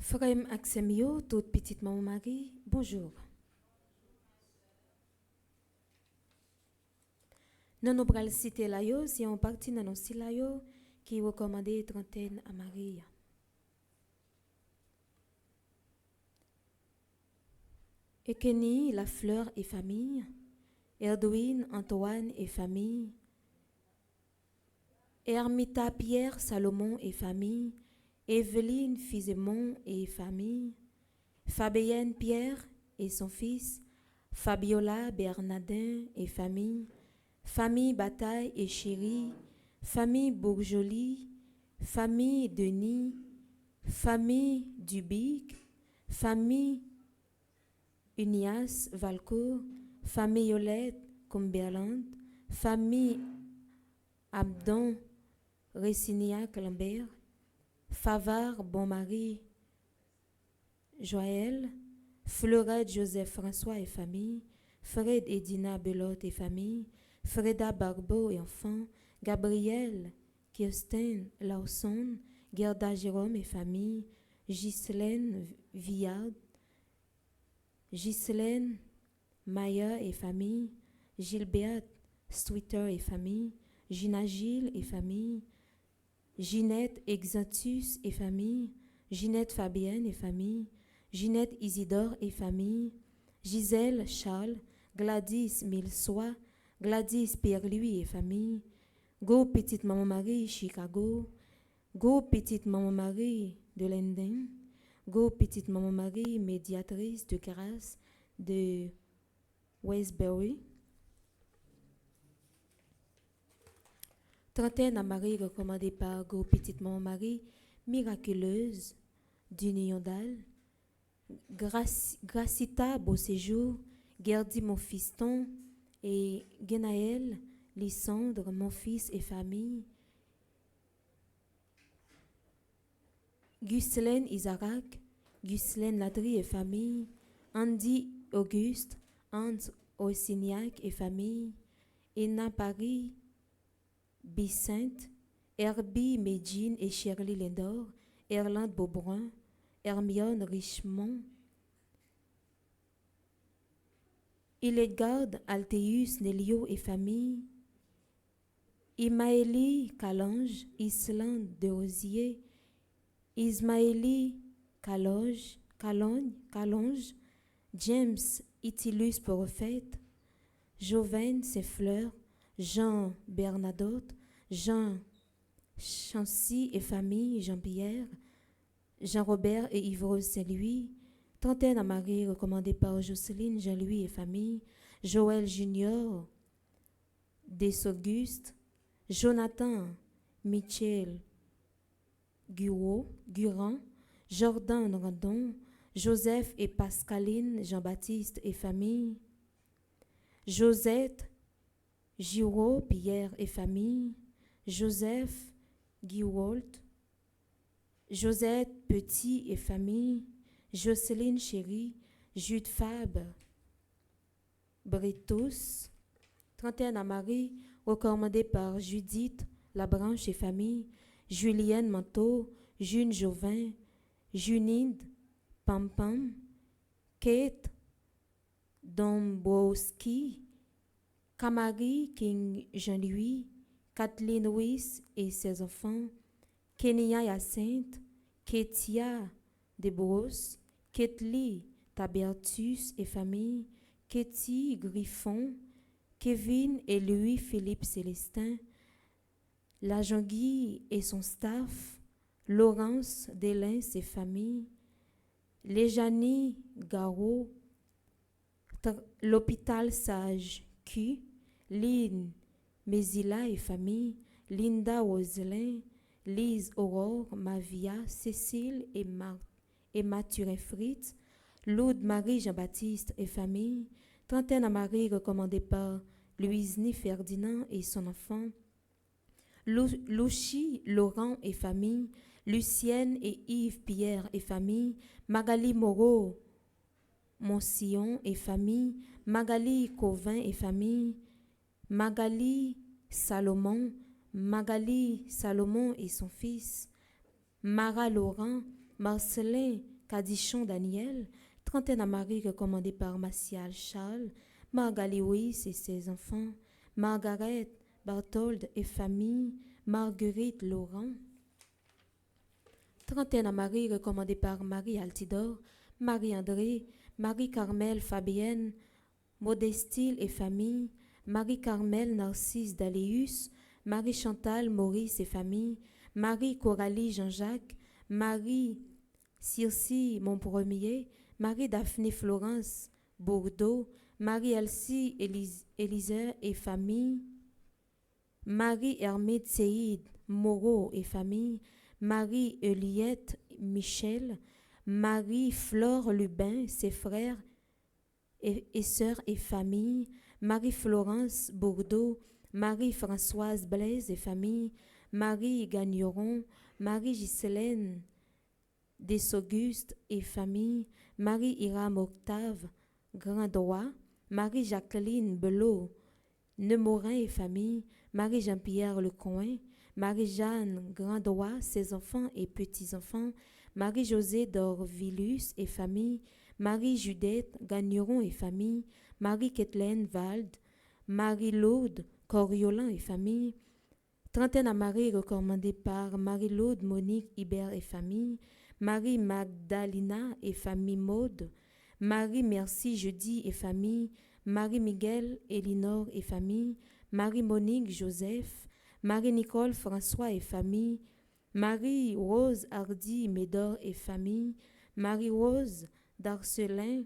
Frère Axemio, toute petite maman Marie, bonjour. Nous nous pral citer là yo, si on partit dans nos là yo qui recommandé trentaine à Marie. Ekeni, la fleur et famille. Erdouin, Antoine et famille. Ermita, Pierre, Salomon et famille. Evelyne, Fizemon et famille. Fabienne, Pierre et son fils. Fabiola, Bernardin et famille. Famille Bataille et Chérie. Famille Bourjoli. Famille Denis. Famille Dubic. Famille Unias Valcourt. Famille Yolette Cumberland. Famille Abdon Ressignac Lambert. Favard Bonmarie Joël. Fleurette Joseph François et famille. Fred et Dina Belote et famille. Freda Barbeau et enfants. Gabriel Kirsten Lawson. Gerda Jérôme et famille. Ghislaine Villard. Ghislaine Maya et famille. Gilbert Sweeter et famille. Gina Gilles et famille. Ginette Exantus et famille. Ginette Fabienne et famille. Ginette Isidore et famille. Gisèle Charles. Gladys Milsois. Gladys Pierre-Louis et famille. Go Petite Maman Marie Chicago. Go Petite Maman Marie de London. Go Petite Maman Marie médiatrice de grâce de Westbury. Trentaine à Marie recommandée par Go Petite Maman Marie miraculeuse d'Union d'Al. Gracita Beau Séjour. Gerdy mon fiston et Genaël Lysandre mon fils et famille. Ghislaine Isaac, Ghislaine Ladry et famille. Andy Auguste, Hans Ossignac et famille. Ena Paris, Bicente, Herbie Medjine et Shirley Lendor. Erlande Beaubrun, Hermione Richemont. Hildegarde Alteus Nelio et famille. Imaélie Calange, Islande de Rosier. Ismaélie Calonge, James Itilus Prophète. Joven Sefleur, Jean Bernadotte, Jean Chancy et famille, Jean-Pierre, Jean-Robert et Yves Saint-Louis. Trentaine à Marie recommandée par Jocelyne, Jean-Louis et famille. Joël Junior, Des-Auguste. Jonathan Michel Gurand. Jordan Randon. Joseph et Pascaline Jean-Baptiste et famille. Josette Giraud Pierre et famille. Joseph Guiwalt. Josette Petit et famille. Jocelyne Chéri. Jude Fab Britus. Trentaine à Marie recommandée par Judith Labranche et famille. Julienne Manteau. June Jovin. Junide Pampam. Kate Dombrowski. Camari King Jean-Louis. Kathleen Ruiz et ses enfants. Kenia Hyacinthe. Ketia Debros. Ketli Tabertus et famille. Ketty Griffon. Kevin et Louis-Philippe Célestin. La Jean-Guy et son staff. Laurence Délin et famille. Lejani Garo, l'hôpital Sage Q, Lynn Mesila et famille, Linda Roselin, Lise Aurore, Mavia, Cécile et Mathurin Fritz, Laude Marie Jean-Baptiste et famille, Trentaine à Marie recommandée par Louise-Ni Ferdinand et son enfant, Louchi Laurent et famille, Lucienne et Yves Pierre et famille, Magali Moreau Monsillon et famille, Magali Covin et famille, Magali Salomon et son fils, Mara Laurent, Marcelin Cadichon Daniel, Trentaine à Marie recommandée par Macial Charles, Margali Weiss et ses enfants, Margaret Barthold et famille, Marguerite Laurent. Trentaine à Marie recommandée par Marie Altidore, Marie-André, Marie-Carmel Fabienne, Modestile et famille, Marie-Carmel Narcisse Daléus, Marie-Chantal Maurice et famille, Marie-Coralie Jean-Jacques, Marie Circe Montpremier, Marie-Daphné Florence Bourdeau, Marie-Elsie Élisée et famille, Marie-Hermide Séide Moreau et famille, Marie-Eliette Michel, Marie-Flore Lubin, ses frères et sœurs et famille, Marie-Florence Bourdeau, Marie-Françoise Blaise et famille, Marie Gagneron, Marie-Ghislaine Desauguste et famille, Marie-Hiram Octave Grandois, Marie-Jacqueline Belot, Nemorin et famille, Marie-Jean-Pierre Lecoin, Marie-Jeanne Grandois, ses enfants et petits-enfants, Marie-Josée d'Orvillus et famille, Marie-Judith Gagneron et famille, Marie-Kathleen Wald, Marie-Laude Coriolan et famille, Trentaine à Marie recommandée par Marie-Laude Monique Hibert et famille, Marie-Magdalena et famille Maude, Marie-Merci Jeudi et famille, Marie-Miguel Elinor et famille, Marie-Monique Joseph, Marie-Nicole François et famille, Marie-Rose Hardy Médor et famille, Marie-Rose Darcelin,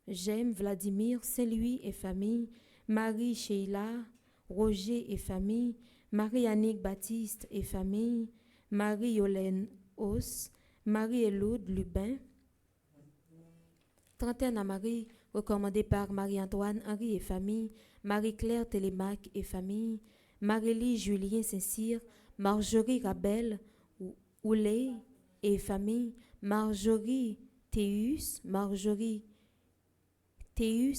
J'aime Vladimir Saint-Louis et famille, Marie-Sheila Roger et famille, Marie-Annick Baptiste et famille, Marie-Yolène Hauss, Marie-Éloude Lubin. Trentaine à Marie, recommandée par Marie-Antoine Henri et famille, Marie-Claire Télémac et famille, Marie-Lie Julien Saint-Cyr, Marjorie Rabel Oulé et famille, Marjorie Théus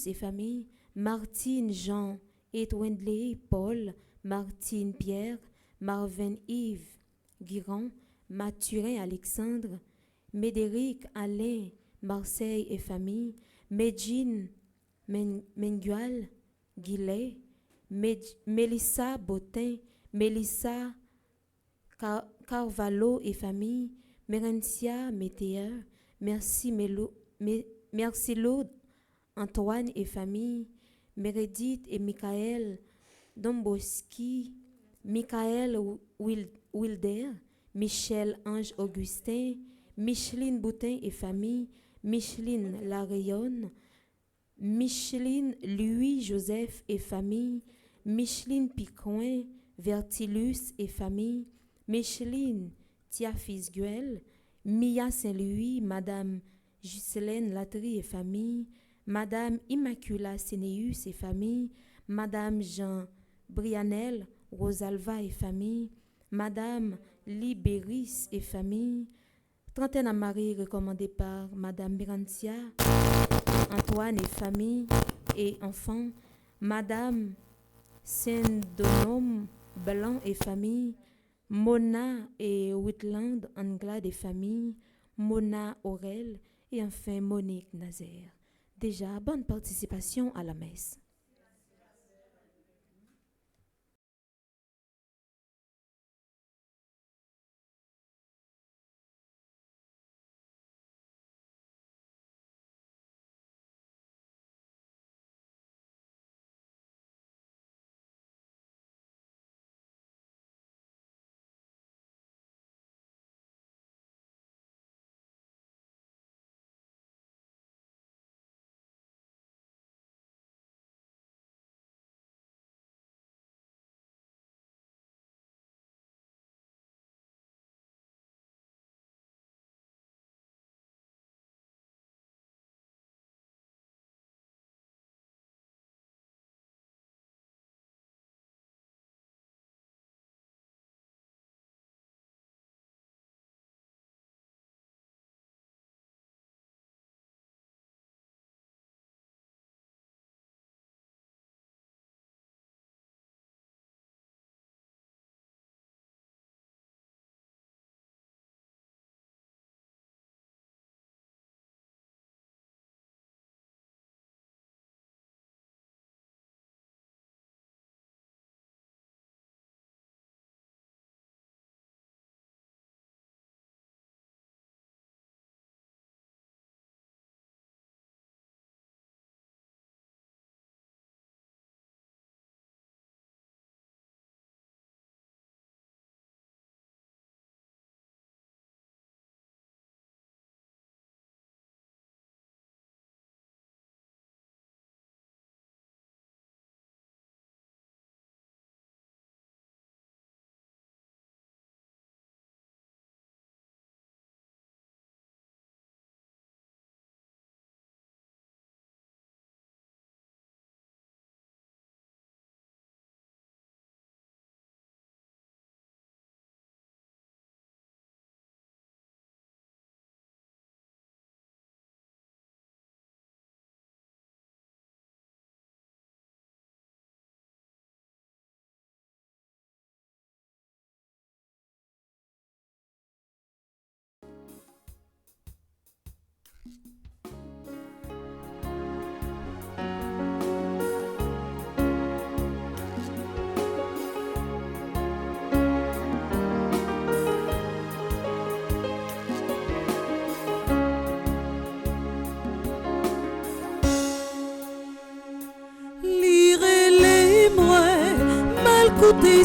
et famille, Martine Jean et Wendley Paul, Martine Pierre, Marvin Yves Guiron, Mathurin Alexandre, Médéric Alain Marseille et famille, Medjine Mengual Guillet, Mélissa Botin, Mélissa Carvalho et famille, Mérencia Météa, Merci Laude Antoine et famille, Meredith et Michael Domboski, Michael Wilder, Michel Ange Augustin, Micheline Boutin et famille, Micheline Larayonne, Micheline Louis Joseph et famille, Micheline Picoin, Vertilus et famille, Micheline Tiafisguel, Mia Saint-Louis, Madame Ghislaine Latry et famille, Madame Immacula Sénéus et famille, Madame Jean Brianel Rosalva et famille, Madame Libéris et famille, Trentaine à Marie recommandée par Madame Bérantia, Antoine et famille et enfants, Madame Saint-Donome Blanc et famille, Mona et Whitland Anglade et famille, Mona Aurel et enfin Monique Nazaire. Déjà, bonne participation à la messe.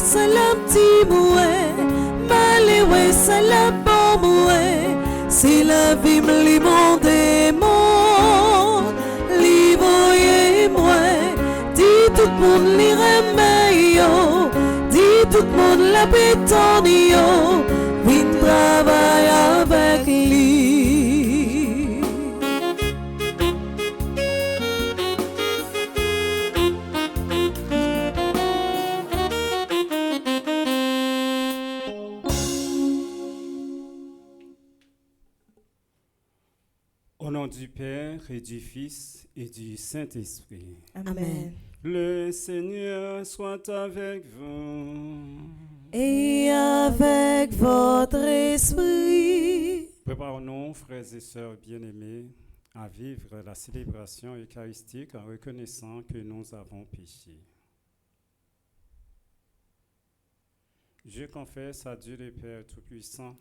salam ti moué, malé salam bon moué, si la vie me li mon démon, li voye moué, dit tout le monde li remet yo, dit tout le monde la béton yo, vin travaille avec lui. Au nom du Père et du Fils et du Saint-Esprit. Amen. Le Seigneur soit avec vous. Et avec votre esprit. Préparons-nous, frères et sœurs bien-aimés, à vivre la célébration eucharistique en reconnaissant que nous avons péché. Je confesse à Dieu le Père Tout-Puissant.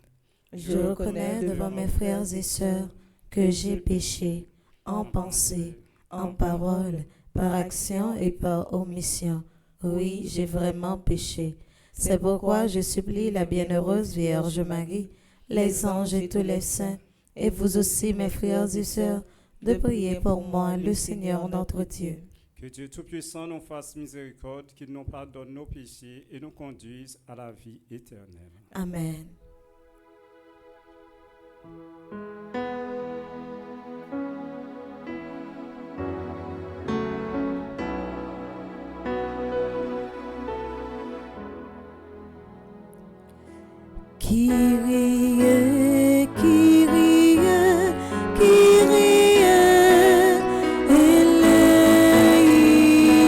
Je reconnais devant mes frères et sœurs que j'ai péché en pensée, en parole, par action et par omission. Oui, j'ai vraiment péché. C'est pourquoi je supplie la bienheureuse Vierge Marie, les anges et tous les saints, et vous aussi, mes frères et sœurs, de prier pour moi, le Seigneur notre Dieu. Que Dieu Tout-Puissant nous fasse miséricorde, qu'il nous pardonne nos péchés et nous conduise à la vie éternelle. Amen. Kyrie, Kyrie, Kyrie,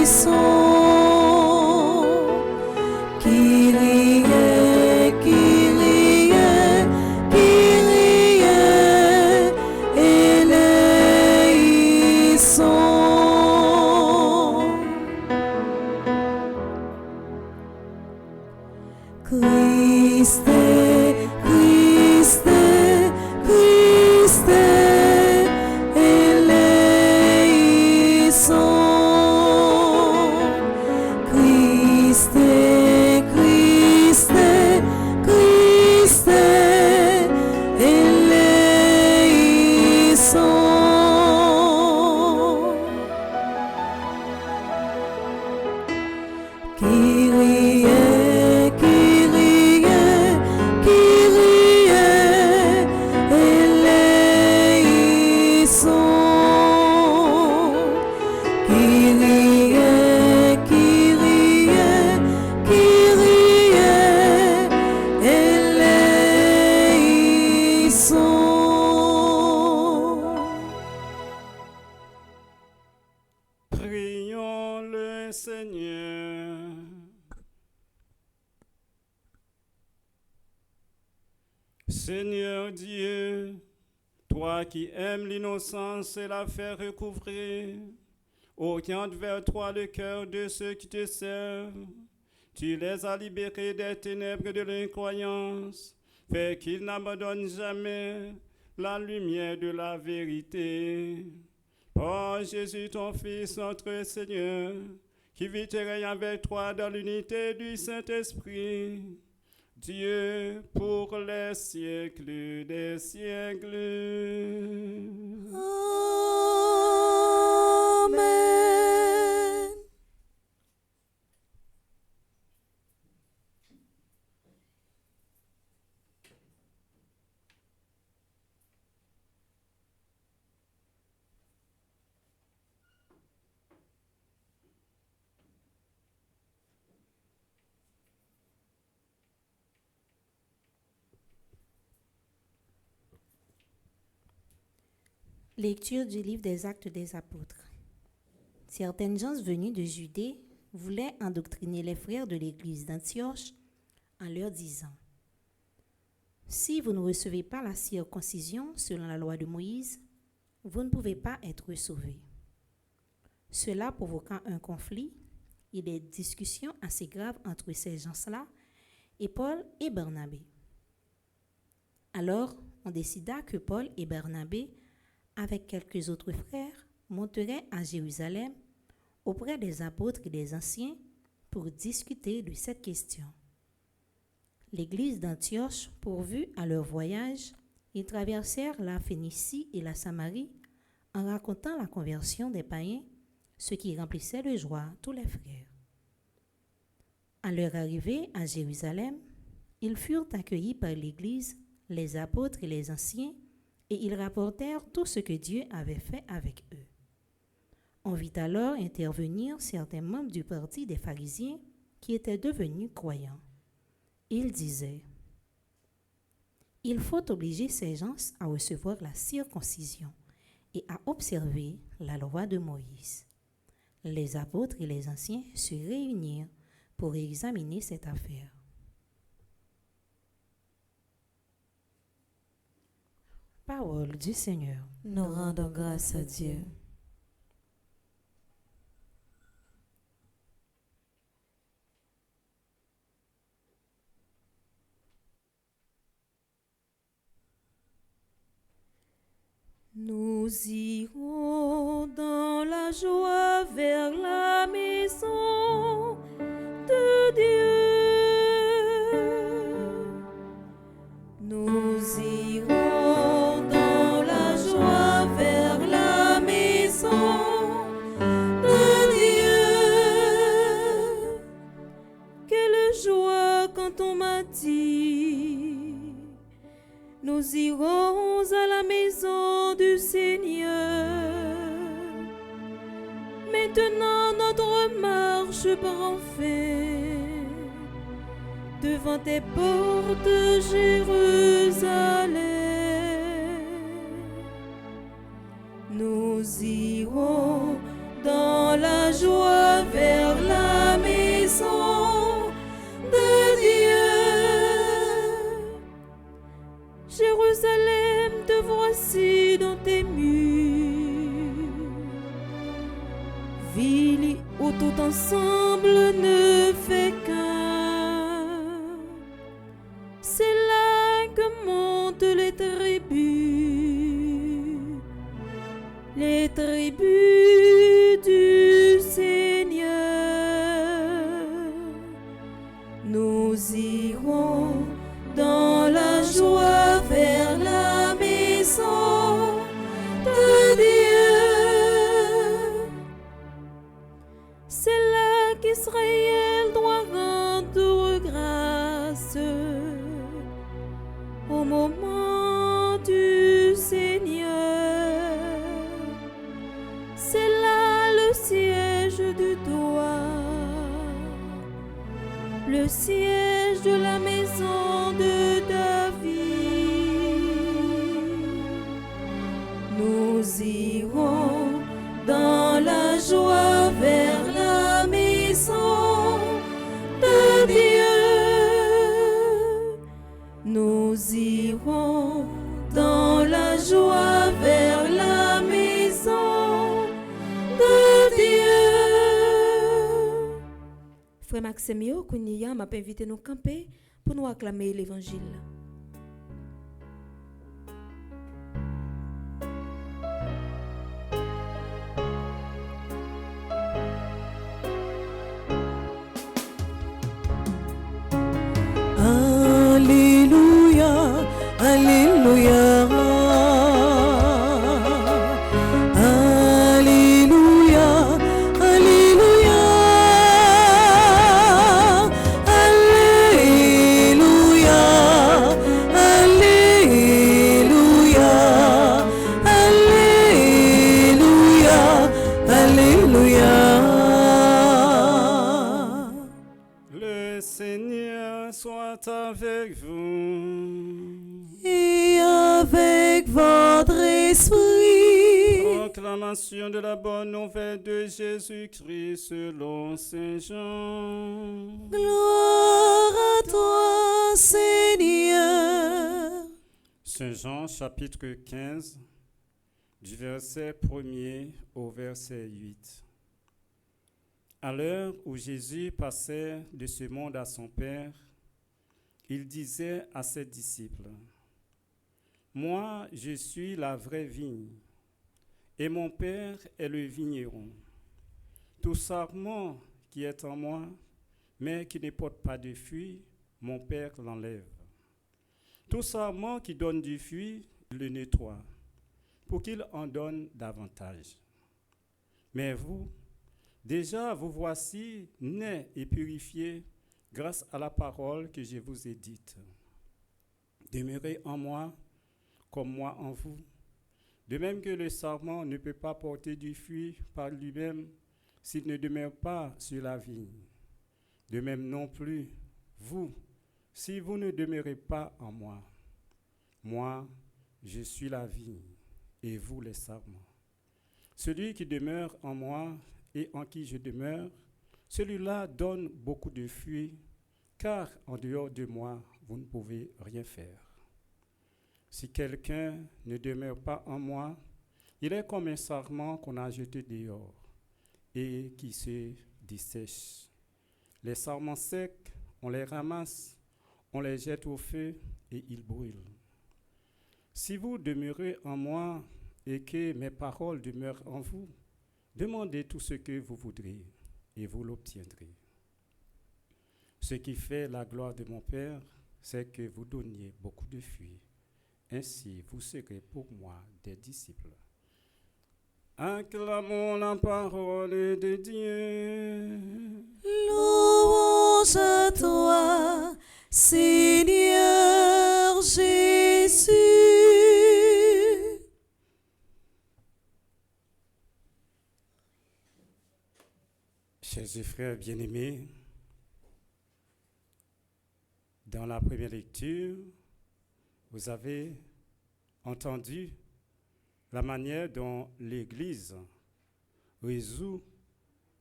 eleison. Kyrie, Kyrie, Kyrie, eleison. Christe, Christe, Christe, eleison. Christe, Christe, Christe, eleison. Kyrie, Kyrie, Kyrie, eleison. Kyrie, Kyrie, Kyrie, eleison. Prions le Seigneur. Seigneur Dieu, toi qui aimes l'innocence et la fais recouvrir, oriente vers toi le cœur de ceux qui te servent. Tu les as libérés des ténèbres de l'incroyance, fais qu'ils n'abandonnent jamais la lumière de la vérité. Par Jésus ton Fils, notre Seigneur, qui vit et règne avec toi dans l'unité du Saint-Esprit, Dieu pour les siècles des siècles. Amen. Lecture du livre des Actes des Apôtres. Certaines gens venus de Judée voulaient endoctriner les frères de l'église d'Antioche en leur disant : si vous ne recevez pas la circoncision selon la loi de Moïse, vous ne pouvez pas être sauvés. Cela provoquant un conflit et des discussions assez graves entre ces gens-là et Paul et Barnabé. Alors, on décida que Paul et Barnabé, avec quelques autres frères, monteraient à Jérusalem auprès des apôtres et des anciens pour discuter de cette question. L'église d'Antioche, pourvue à leur voyage, ils traversèrent la Phénicie et la Samarie en racontant la conversion des païens, ce qui remplissait de joie tous les frères. À leur arrivée à Jérusalem, ils furent accueillis par l'Église, les apôtres et les anciens, et ils rapportèrent tout ce que Dieu avait fait avec eux. On vit alors intervenir certains membres du parti des pharisiens qui étaient devenus croyants. Ils disaient: « Il faut obliger ces gens à recevoir la circoncision et à observer la loi de Moïse. » Les apôtres et les anciens se réunirent pour examiner cette affaire. Parole du Seigneur. Nous rendons grâce à Dieu. Nous irons dans la joie vers la maison de Dieu. Nous irons dans la joie vers la maison de Dieu. Quelle joie quand on m'a dit: nous irons à la maison du Seigneur. Maintenant notre marche prend fin devant tes portes, Jérusalem. Nous irons dans la joie vers la maison de Dieu. Jérusalem, te voici dans tes murs, ville où tout ensemble ne fait qu'un. C'est là que montent les tribus du Seigneur. Nous irons dans la joie vers la maison de Dieu. C'est là qu'Israël doit rendre grâce au moment du Seigneur. C'est là le siège du toit, le siège de la maison de David. Nous irons dans la joie vers la maison de Dieu. Nous irons dans la joie vers la maison de Dieu. Frère Maximio, Kounia m'a invité nous camper pour nous acclamer l'évangile. Alléluia, Alléluia. Alléluia, Alléluia. Alléluia, Alléluia. Alléluia, Alléluia. Le Seigneur soit avec vous. Et avec votre esprit. Proclamation de la bonne nouvelle de Jésus-Christ selon Saint Jean. Gloire à toi, Seigneur. Saint Jean chapitre 15, du verset 1er au verset 8. À l'heure où Jésus passait de ce monde à son Père, il disait à ses disciples: « Moi, je suis la vraie vigne, et mon Père est le vigneron. Tout sarment qui est en moi mais qui ne porte pas de fruit, mon Père l'enlève. Tout sarment qui donne du fruit, il le nettoie, pour qu'il en donne davantage. Mais vous, déjà vous voici nés et purifiés grâce à la parole que je vous ai dite. Demeurez en moi, comme moi en vous. De même que le sarment ne peut pas porter du fruit par lui-même s'il ne demeure pas sur la vigne. De même non plus, vous, si vous ne demeurez pas en moi. Moi, je suis la vigne, et vous les sarments. Celui qui demeure en moi et en qui je demeure, celui-là donne beaucoup de fruits, car en dehors de moi, vous ne pouvez rien faire. Si quelqu'un ne demeure pas en moi, il est comme un sarment qu'on a jeté dehors et qui se dessèche. Les sarments secs, on les ramasse, on les jette au feu et ils brûlent. Si vous demeurez en moi et que mes paroles demeurent en vous, demandez tout ce que vous voudrez et vous l'obtiendrez. Ce qui fait la gloire de mon Père, c'est que vous donniez beaucoup de fruits. Ainsi, vous serez pour moi des disciples. Acclamons la parole de Dieu. Louange à toi, Seigneur Jésus. Chers et frères bien-aimés, dans la première lecture, vous avez entendu la manière dont l'Église résout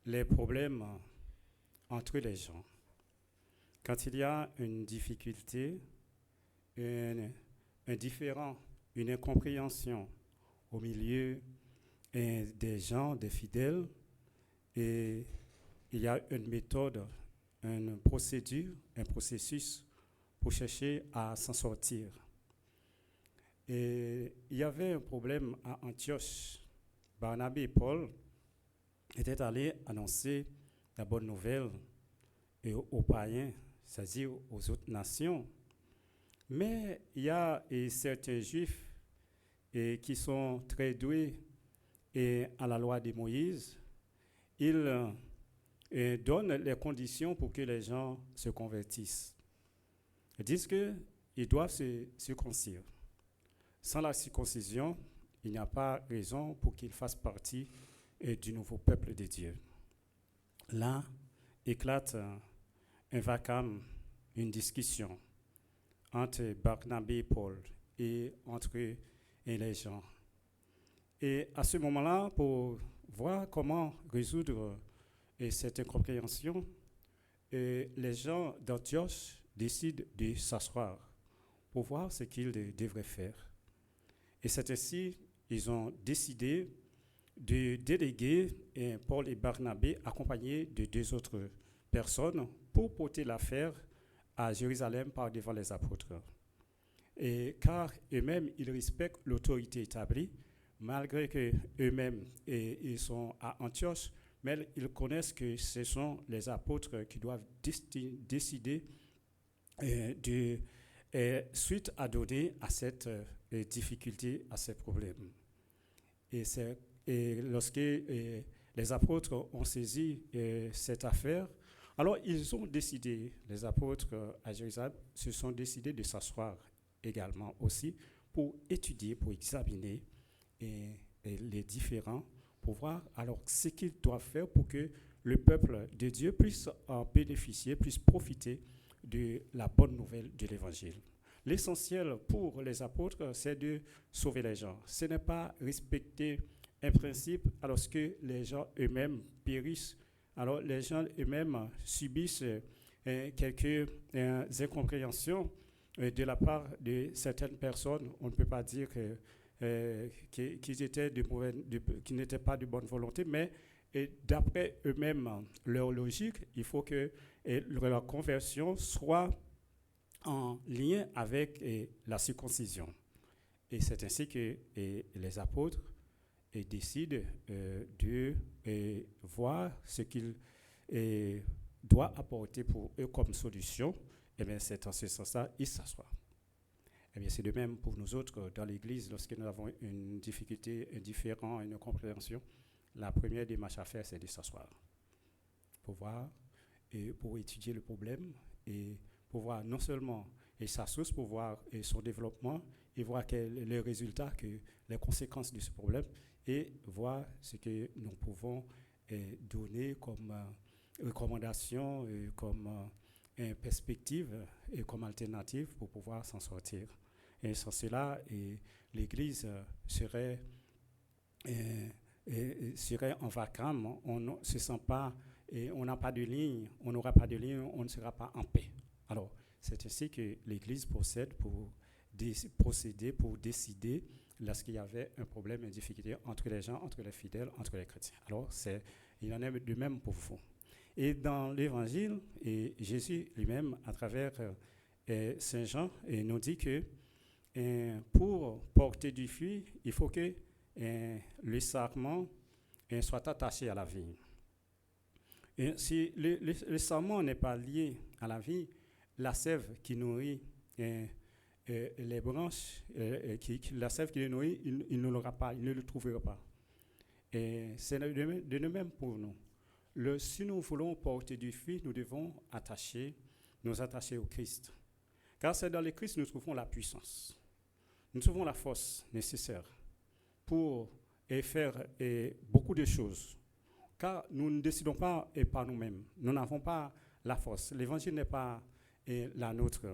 les problèmes entre les gens. Quand il y a une difficulté, un différend, une incompréhension au milieu des gens, des fidèles, et il y a une méthode, une procédure, un processus pour chercher à s'en sortir. Et il y avait un problème à Antioche. Barnabé et Paul étaient allés annoncer la bonne nouvelle aux païens, c'est-à-dire aux autres nations. Mais il y a certains juifs qui sont très doués à la loi de Moïse. Ils donnent les conditions pour que les gens se convertissent. Ils disent qu'ils doivent se circoncire. Sans la circoncision, il n'y a pas raison pour qu'ils fassent partie du nouveau peuple de Dieu. Là, éclate un vacarme, une discussion entre Barnabé et Paul et entre les gens. Et à ce moment-là, pour voir comment résoudre cette incompréhension, les gens d'Antioche décident de s'asseoir pour voir ce qu'ils devraient faire. Et c'est ainsi qu'ils ont décidé de déléguer Paul et Barnabé accompagnés de 2 autres personnes pour porter l'affaire à Jérusalem par devant les apôtres. Et car eux-mêmes, ils respectent l'autorité établie, malgré qu'eux-mêmes ils sont à Antioche, mais ils connaissent que ce sont les apôtres qui doivent décider de suite à donner à cette difficulté, à ces problèmes. Et lorsque les apôtres ont saisi cette affaire, alors ils ont décidé, les apôtres à Jérusalem se sont décidés de s'asseoir également aussi pour étudier, pour examiner les différents, pour voir alors ce qu'ils doivent faire pour que le peuple de Dieu puisse en bénéficier, puisse profiter de la bonne nouvelle de l'Évangile. L'essentiel pour les apôtres, c'est de sauver les gens. Ce n'est pas respecter un principe alors que les gens eux-mêmes périssent. Alors les gens eux-mêmes subissent quelques incompréhensions de la part de certaines personnes. On ne peut pas dire qu'ils étaient qu'ils n'étaient pas de bonne volonté, mais d'après eux-mêmes, leur logique, il faut que leur conversion soit en lien avec la circoncision. Et c'est ainsi que les apôtres décident de voir ce qu'ils doit apporter pour eux comme solution, eh bien, c'est en ce sens-là, ils s'assoient. Eh bien, c'est de même pour nous autres dans l'Église, lorsque nous avons une difficulté, un différend, une compréhension, la première démarche à faire, c'est de s'asseoir pour voir et pour étudier le problème et pour voir non seulement et sa source, pour voir et son développement et voir quels sont les résultats, les conséquences de ce problème et voir ce que nous pouvons donner comme recommandation, comme perspective et comme alternative pour pouvoir s'en sortir. Et sans cela, l'Église serait en vacarme, on ne se sent pas, et on n'a pas de ligne, on n'aura pas de ligne, on ne sera pas en paix. Alors, c'est ainsi que l'Église procédait pour décider lorsqu'il y avait un problème, une difficulté entre les gens, entre les fidèles, entre les chrétiens. Alors, il en est de même pour vous. Et dans l'Évangile, Jésus lui-même, à travers Saint Jean, nous dit que pour porter du fruit, il faut que le sarment soit attaché à la vigne. Et si le sarment n'est pas lié à la vigne, la sève qui nourrit les branches, la sève qui les nourrit, il ne l'aura pas, il ne le trouvera pas. Et c'est de même pour nous. Si nous voulons porter du fruit, nous devons nous attacher au Christ. Car c'est dans le Christ que nous trouvons la puissance. Nous trouvons la force nécessaire pour faire beaucoup de choses. Car nous ne décidons pas par nous-mêmes. Nous n'avons pas la force. L'évangile n'est pas la nôtre.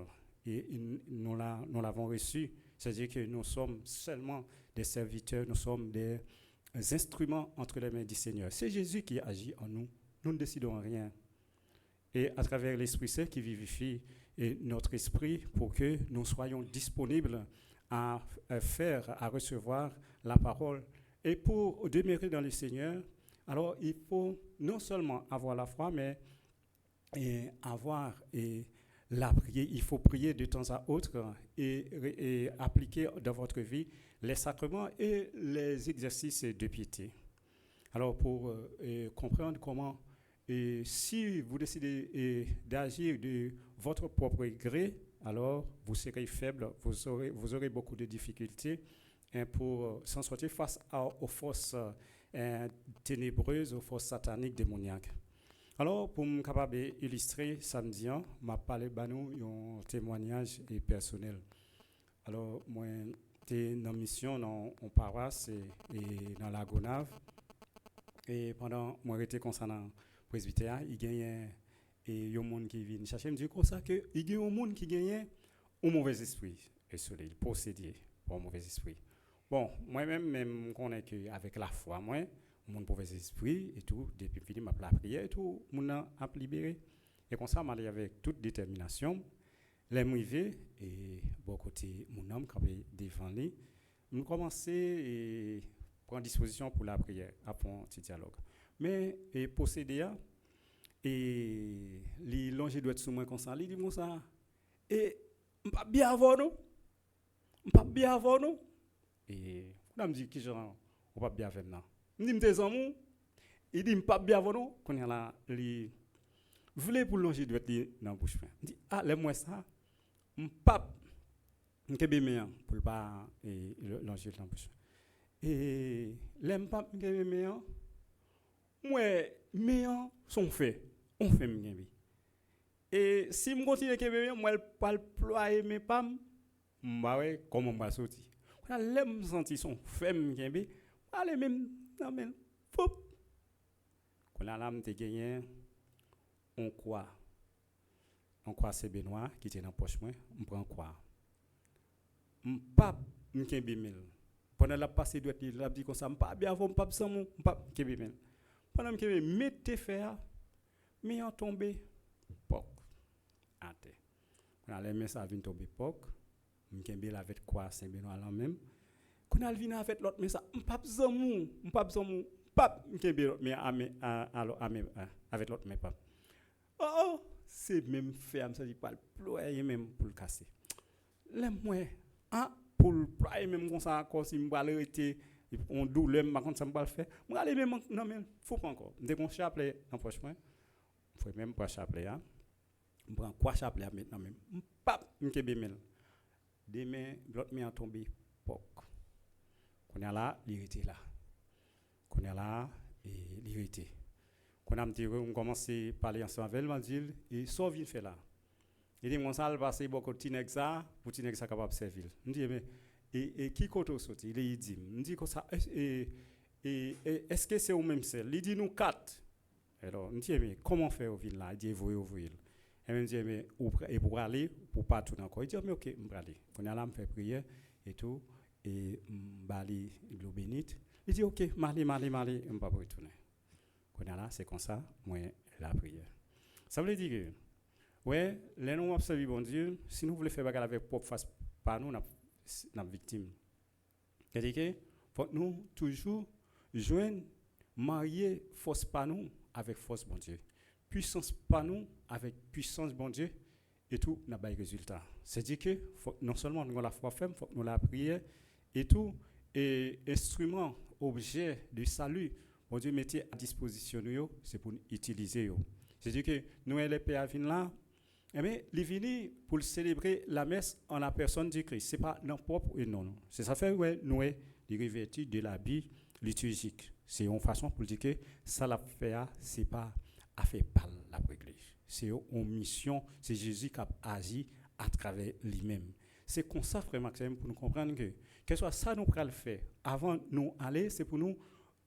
Et nous l'avons reçu. C'est-à-dire que nous sommes seulement des serviteurs, nous sommes des instruments entre les mains du Seigneur. C'est Jésus qui agit en nous. Nous ne décidons rien. Et à travers l'Esprit Saint qui vivifie notre esprit pour que nous soyons disponibles à recevoir la parole. Et pour demeurer dans le Seigneur, alors il faut non seulement avoir la foi, mais la prière. Il faut prier de temps à autre et appliquer dans votre vie les sacrements et les exercices de piété. Alors pour comprendre comment, si vous décidez d'agir de votre propre gré, alors vous serez faible, vous aurez beaucoup de difficultés pour s'en sortir face aux forces ténébreuses, aux forces sataniques démoniaques. Alors, pour me capable d'illustrer samedi, je vais parler d'un témoignage personnel. Alors, moi, j'étais dans une mission en paroisse et dans la Gonave. Et pendant que j'étais concernant le presbytère, il y a un monde qui vient chercher. Je me dis comme ça qu'il y a un monde qui gagne un mauvais esprit. Et cela, il possédé par un mauvais esprit. Bon, moi-même, je connais qu'avec la foi, moi, mon mauvais esprit et tout, depuis fini ma prière et tout, mon a libéré. Et comme ça, je avec toute détermination, les mouvés et bon côté mon homme qui avait devant lui, nous commençons à prendre disposition pour la prière, après un petit dialogue. Mais possédé et les longe doit être sous moi comme ça, il dit moi ça et pas bien avant nous. Pas bien avant nous. Et on me dit que genre on pas bien avec nous. Je dis tes amis, il dit pas bien avant nous, qu'on est là li voulez pour longer doit être dans bouche fin. Je dis ah les moi ça pas m'kebe meilleur pour pas longer dans bouche. Et l'aime pas m'kebe meilleur. Moi meilleur sont faits, on fait m'kebe. Et si me continue kebe meilleur, moi pas ployer mes pam, m'ba comment m'ba sortir. Quand l'aime sentir son fait m'kebe, allez même non mais fop. Quand la lame te gagné on croit c'est Benoît qui était dans poche moi, on prend quoi. M'pap m'kebe mel. Pendant la passé doit il a dit comme ça m'pas bien avant m'pap sans mon m'pap m'kebe mel. Pendant que mettez fer mais en tomber poc à terre. Quand les mains ça vient tomber poc, m'kebe avec quoi Saint Benoît là même. Quand elle vient avec l'autre mais ça m'pap sans mon pap m'kebe mais avec l'autre mais pap. Oh, c'est même ferme, ça dit pas le ployer même pour le casser. L'aime-moi, pour le ployer même comme ça, quand si m'ba l'arrêter, on douleur, par contre ça m'ba le faire. Moi aller même non mais faut pas encore. Dès qu'on chapelet en poche moi, faut même pas chapelet hein. On prend quoi chapelet maintenant même. Pap, m'kebe mel. Demain, l'autre main tombé poc. Qu'on a là, l'irrité là. Qu'on a là et l'irrité. Qu'on a dit on commence à parler ensemble avec m'a dit et ça vient faire là. Il dit mon salle passer beaucoup de tinex ça pour tinex ça capable servir. On dit mais et qui côté sorti il dit on dit comme ça et est-ce que c'est au même seul il dit nous quatre. Alors on dit mais comment faire au ville là il dit ouvrir. Et me dit mais et pour aller pour pas tout encore. Il dit mais OK, on va aller. On a là me faire prière et tout et bali l'eau bénite. Il dit OK, m'aller on va pas retourner. On a là c'est comme ça moi la prière. Ça veut dire que ouais, les nous observer bon Dieu, si nous voulons faire bagarre avec propre face par nous n'a victime. C'est-à-dire que faut nous toujours joindre marier force par nous avec force bon Dieu. Puissance par nous avec puissance bon Dieu et tout n'a pas de résultat. C'est-à-dire que faut, non seulement nous la foi ferme, faut nous la prière et tout et instrument objet de salut bon Dieu mettez à disposition nous c'est pour utiliser yo. C'est-à-dire que nous les pères viennent là eh bien, il vient pour célébrer la messe en la personne du Christ. Ce n'est pas non propre et non. C'est ça fait ouais, nous les revêtus de l'habit liturgique. C'est une façon pour dire que ça l'a fait, ce n'est pas à faire par la Église. C'est une mission, c'est Jésus qui a agi à travers lui-même. C'est comme ça, frère Maxime, pour nous comprendre que, quel soit ça nous pourrons le faire. Avant nous aller, c'est pour nous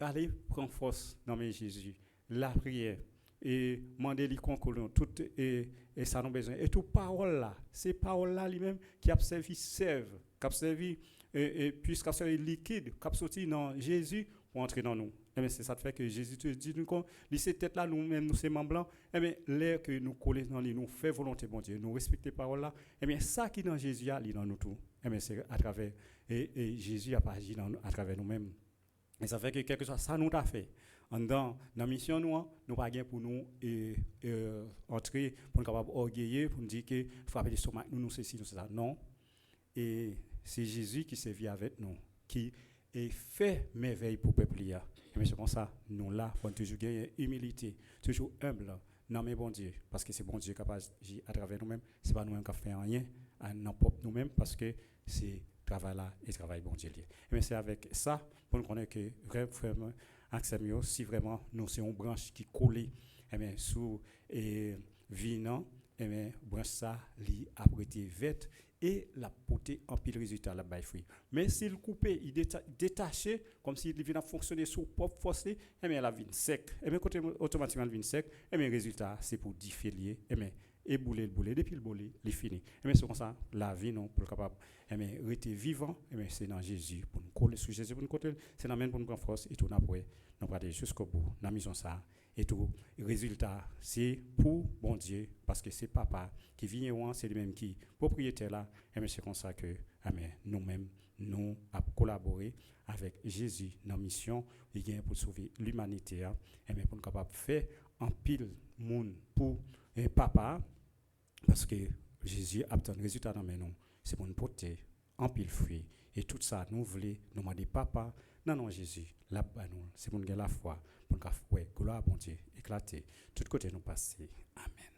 aller prendre force dans Jésus. La prière. Et demander les concours tout et ça nous besoin et tout parole là c'est parole là lui-même qui a servi qui a servi et puisqu'à servi liquide qui a sorti dans Jésus pour entrer dans nous et bien c'est ça fait que Jésus te dit nous comme cette tête là nous-mêmes nous c'est membres blancs et bien l'air que nous coller dans lui nous fait volonté bon Dieu nous respecter parole là et bien ça qui dans Jésus a dans nous tout et bien c'est à travers et Jésus a pas agi à travers nous-mêmes et ça fait que quelque chose ça nous a fait dans la mission nous pas gain pour nous entrer pour nous capable orgueiller pour nous dire que frapper l'estomac nous ceci nous ça non et c'est Jésus qui sévit avec nous qui fait merveille pour peuple là mais c'est comme ça nous là faut toujours gagner humilité toujours humble non mais bon Dieu parce que c'est bon Dieu capable d'agir à travers nous-mêmes c'est pas nous-mêmes qui fait rien à nous propre nous-mêmes parce que c'est travail là et travail bon Dieu mais c'est avec ça pour nous connaître que vraiment Axemio, si vraiment nous sommes une branche qui coule sous vinant, branche ça li après vête et la porter en pile résultat la bail fruit. Mais s'il coupé, il détaché comme s'il vient fonctionner sous propre force, la vine sec. Côté automatiquement la vine sec, résultat c'est pour différer et bouler depuis le bouler, il fini. C'est comme ça la vie non pour capable rester vivant c'est dans Jésus pour nous coller sur Jésus pour nous côté c'est dans même pour nous prendre force et tout après nous pas aller jusqu'au bout dans mission ça et tout résultat c'est pour bon Dieu parce que c'est papa qui vient c'est lui même qui propriétaire là c'est comme ça que nous-mêmes nous a collaboré avec Jésus dans mission il vient pour sauver l'humanité pour nous capable faire en pile monde pour papa parce que Jésus a obtenu résultat dans nous c'est pour nous porter en pile fruit et tout ça nous voulons nous demander papa non Jésus là-bas nous c'est pour nous la foi pour nous ouais gloire bon Dieu éclater tout côté nous passer amen.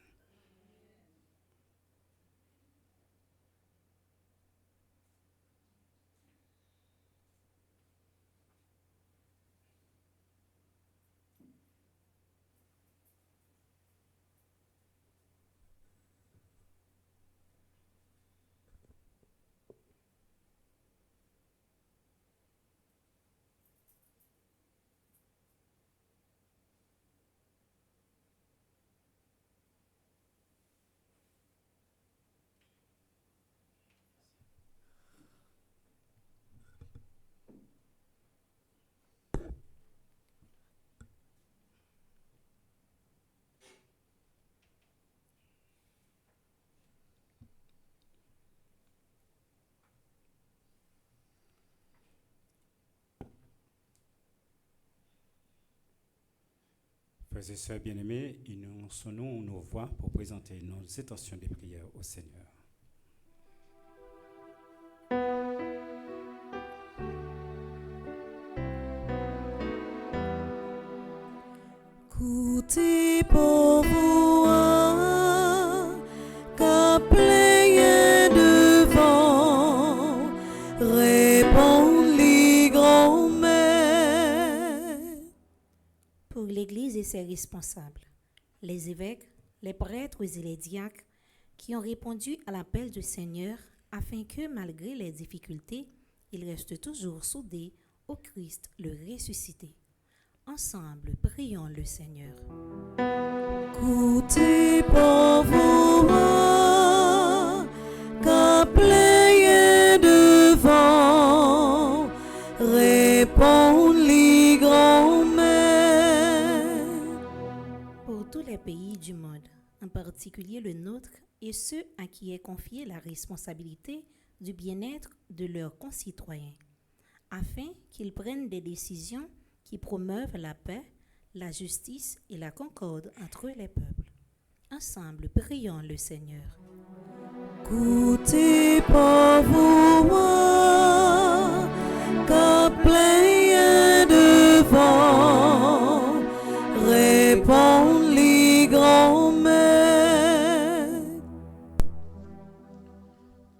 Frères et sœurs bien-aimés, nous sonnons nos voix pour présenter nos intentions de prière au Seigneur. Écoutez pour vous. l'Église et ses responsables, les évêques, les prêtres et les diacres, qui ont répondu à l'appel du Seigneur afin que, malgré les difficultés, ils restent toujours soudés au Christ le ressuscité. Ensemble, prions le Seigneur. Écoutez pauvres qu'à plein devant, répondent les grands-mères. Pour tous les pays du monde, en particulier le nôtre, et ceux à qui est confiée la responsabilité du bien-être de leurs concitoyens, afin qu'ils prennent des décisions qui promeuvent la paix, la justice et la concorde entre les peuples. Ensemble, prions le Seigneur. Écoutez pauvres qu'à plein devant, répondent les grands-mères.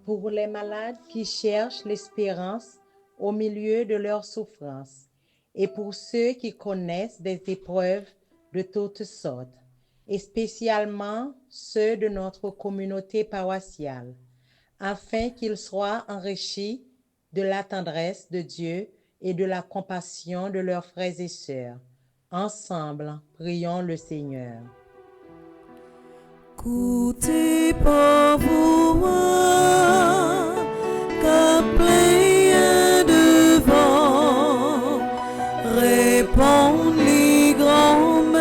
Pour les malades qui cherchent l'espérance au milieu de leurs souffrances, et pour ceux qui connaissent des épreuves de toutes sortes, et spécialement ceux de notre communauté paroissiale, afin qu'ils soient enrichis de la tendresse de Dieu et de la compassion de leurs frères et sœurs. Ensemble, prions le Seigneur. Écoutez pauvres qu'à plein devant, répondent les grands-mères.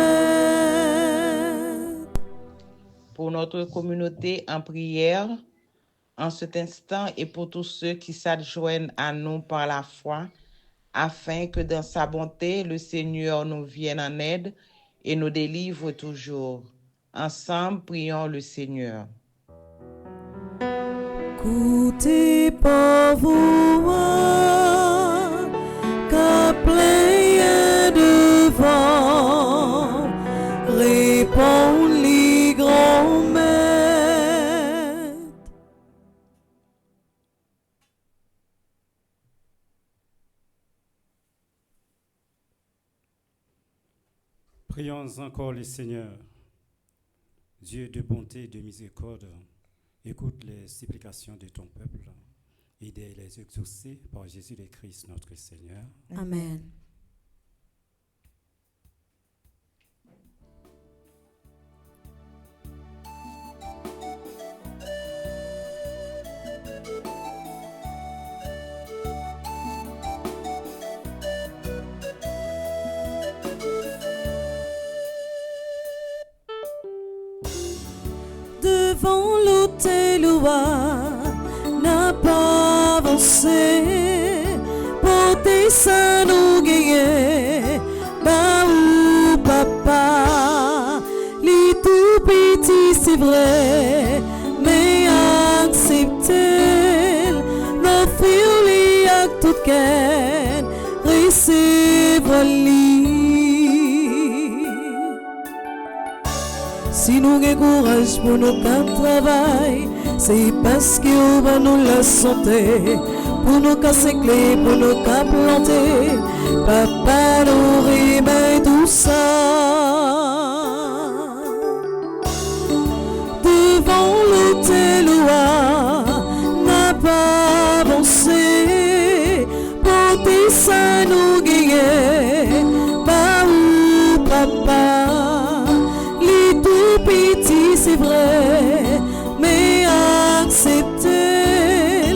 Pour notre communauté en prière, en cet instant et pour tous ceux qui s'adjoignent à nous par la foi, afin que dans sa bonté, le Seigneur nous vienne en aide et nous délivre toujours. Ensemble, prions le Seigneur. Écoutez pauvres qu'à plein devant, répondent les grands-mères. Prions encore le Seigneur. Dieu de bonté et de miséricorde, écoute les supplications de ton peuple et de les exaucer par Jésus le Christ, notre Seigneur. Amen. Devant l'autel n'a pas avancé, porter ça nous gagner, bah ou papa, les tout petits c'est vrai, mais accepter, l'offrir les actes tout qu'elle, recevez-les. Si nous avons courage pour nos cas de travail, c'est parce qu'on va nous la santé. Pour nos cas clés, pour nos cas plantés, papa nous remet tout ça. Devant l'autel n'a pas avancé, porter ça nous guérir, pas où papa. Petit, c'est vrai, mais accepter,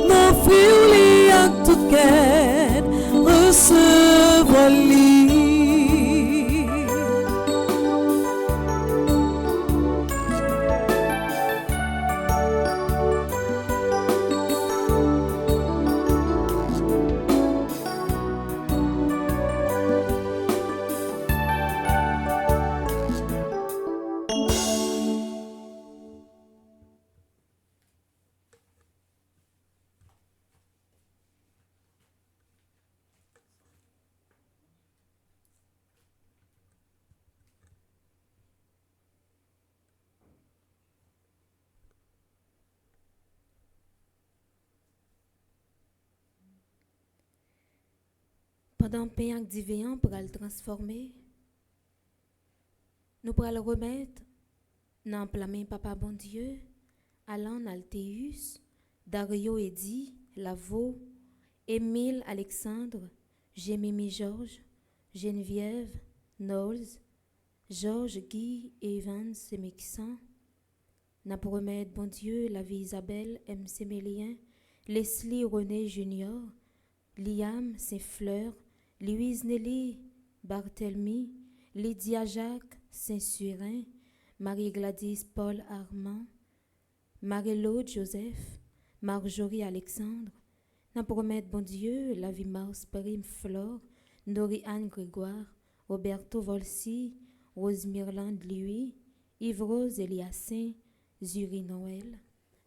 m'offrir les actes de quête, recevoir-les. Pendant que le pain pour le transformer, Nous pourrons le remettre dans la main Papa bon Dieu, Alan Altéus, Dario Eddy, Lavo, Émile Alexandre, Jémémy Georges, Geneviève, Knowles, Georges Guy, Evans Semexan. Nous pourrons remettre bon Dieu la vie Isabelle M. Sémélien, Leslie René Junior, Liam Saint-Fleur, Louise Nelly Barthélemy, Lydia Jacques Saint-Surin, Marie-Gladys Paul Armand, Marie-Laude Joseph, Marjorie Alexandre. Nous promettons, bon Dieu, la vie Mars Prime Flore, Nori-Anne Grégoire, Roberto Volsi, Rose Mirland Louis, Yves-Rose Eliassin, Zuri Noël.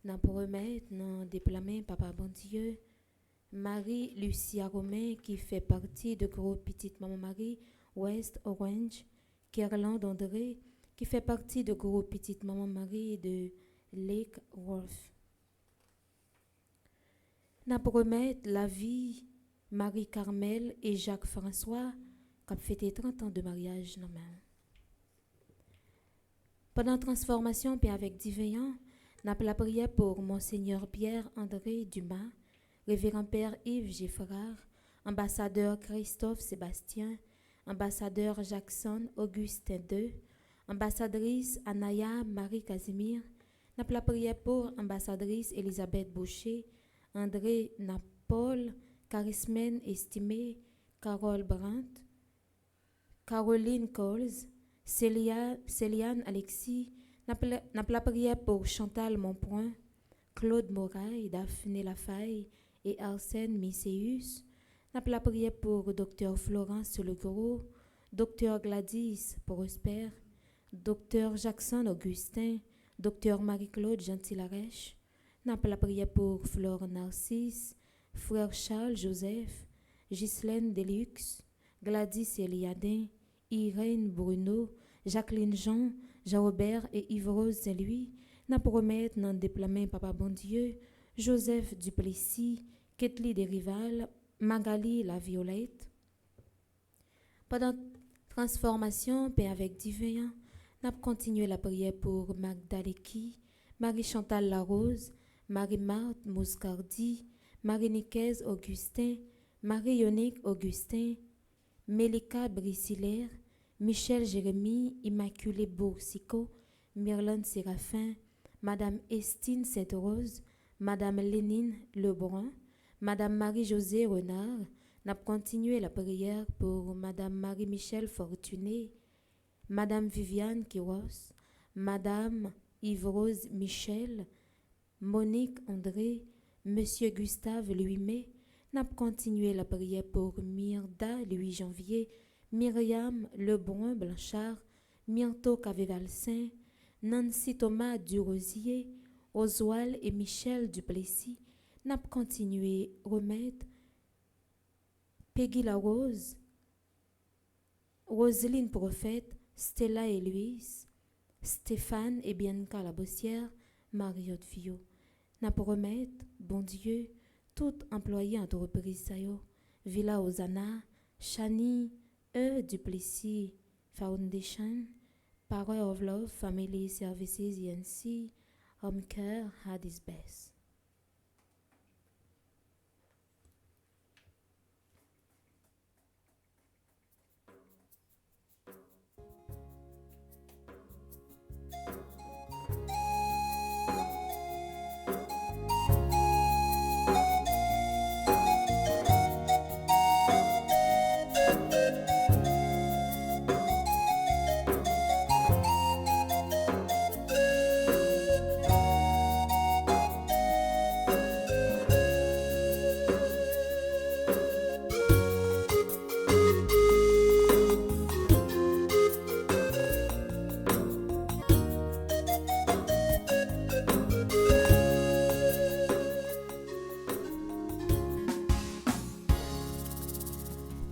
Nous promettons, dans déploiement, Papa bon Dieu, Marie-Lucia Romain, qui fait partie de groupe Petite Maman Marie, West Orange, Kerland André, qui fait partie de groupe Petite Maman Marie de Lake Worth. Nous promettons la vie Marie-Carmel et Jacques-François, qui ont fêté 30 ans de mariage. Pendant la transformation, puis avec Diveillant, nous avons la prière pour Monseigneur Pierre-André Dumas, Révérend Père Yves Geffrard, ambassadeur Christophe Sébastien, ambassadeur Jackson Augustin II, ambassadrice Anaya Marie-Casimir. Nous avons la prière pour ambassadrice Elisabeth Boucher, André Napol, Charismène Estimé, Carole Brandt, Caroline Coles, Céliane Alexis. Nous avons la prière pour Chantal Monpoint, Claude Moraille, Daphné Lafaille et Arsène Misséus. Nous avons la prière pour Dr Florence Legros, Dr Gladys Prosper, Dr Jackson Augustin, Dr Marie-Claude Gentil-Arèche. Nous avons la prière pour Flore Narcisse, Frère Charles Joseph, Ghislaine Delux, Gladys Eliadin, Irène Bruno, Jacqueline Jean, Jean-Robert et Yves-Rose Saint-Louis. Nous promettons dans le déploiement Papa bon Dieu, Joseph Duplessis, Ketli Desrival, Magali la Violette. Pendant la transformation, paix avec Diveillant, nous avons continué la prière pour Magdaleki, Marie-Chantal Larose, Marie-Marthe Moscardi, Marie-Nicaise Augustin, Marie-Yonique Augustin, Mélika Brisilaire, Michel Jérémy, Immaculée Boursicot, Myrlande Séraphin, Madame Estine Sainte-Rose, Madame Lénine Lebrun, Madame Marie-Josée Renard. Nous avons continué la prière pour Madame Marie-Michel Fortuné, Madame Viviane Kiros, Madame Yves-Rose Michel, Monique André, Monsieur Gustave Louis-May. Nous avons continué la prière pour Myrda Louis Janvier, Myriam Lebrun Blanchard, Myrto Cavé-Valsin, Nancy Thomas Durosier, Oswald et Michel Duplessis. Nous avons continué remettre Peggy Larose, Roselyne Prophète, Stella et Louise, Stéphane et Bianca Labossière, Mariotte Fillot. Nous avons remettre, bon Dieu, tout employé entreprise Villa Osana, Chani, Duplessis Foundation, Power of Love Family Services ENC, Home Care had his best.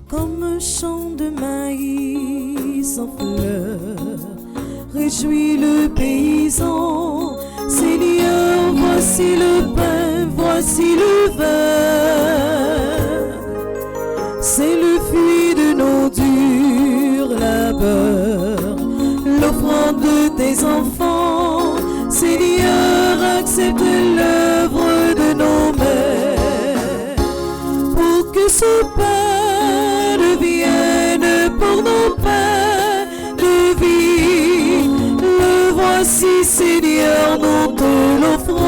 Comme un champ de maïs en fleurs, réjouit le paysan. Seigneur, voici le pain, voici le vin. C'est le fruit de nos durs labeurs, l'offrande l'offrande de tes enfants. Seigneur, accepte l'œuvre de nos mains, pour que ce pain devienne pour nos pains de vie. Le voici, Seigneur, nous te l'offrons,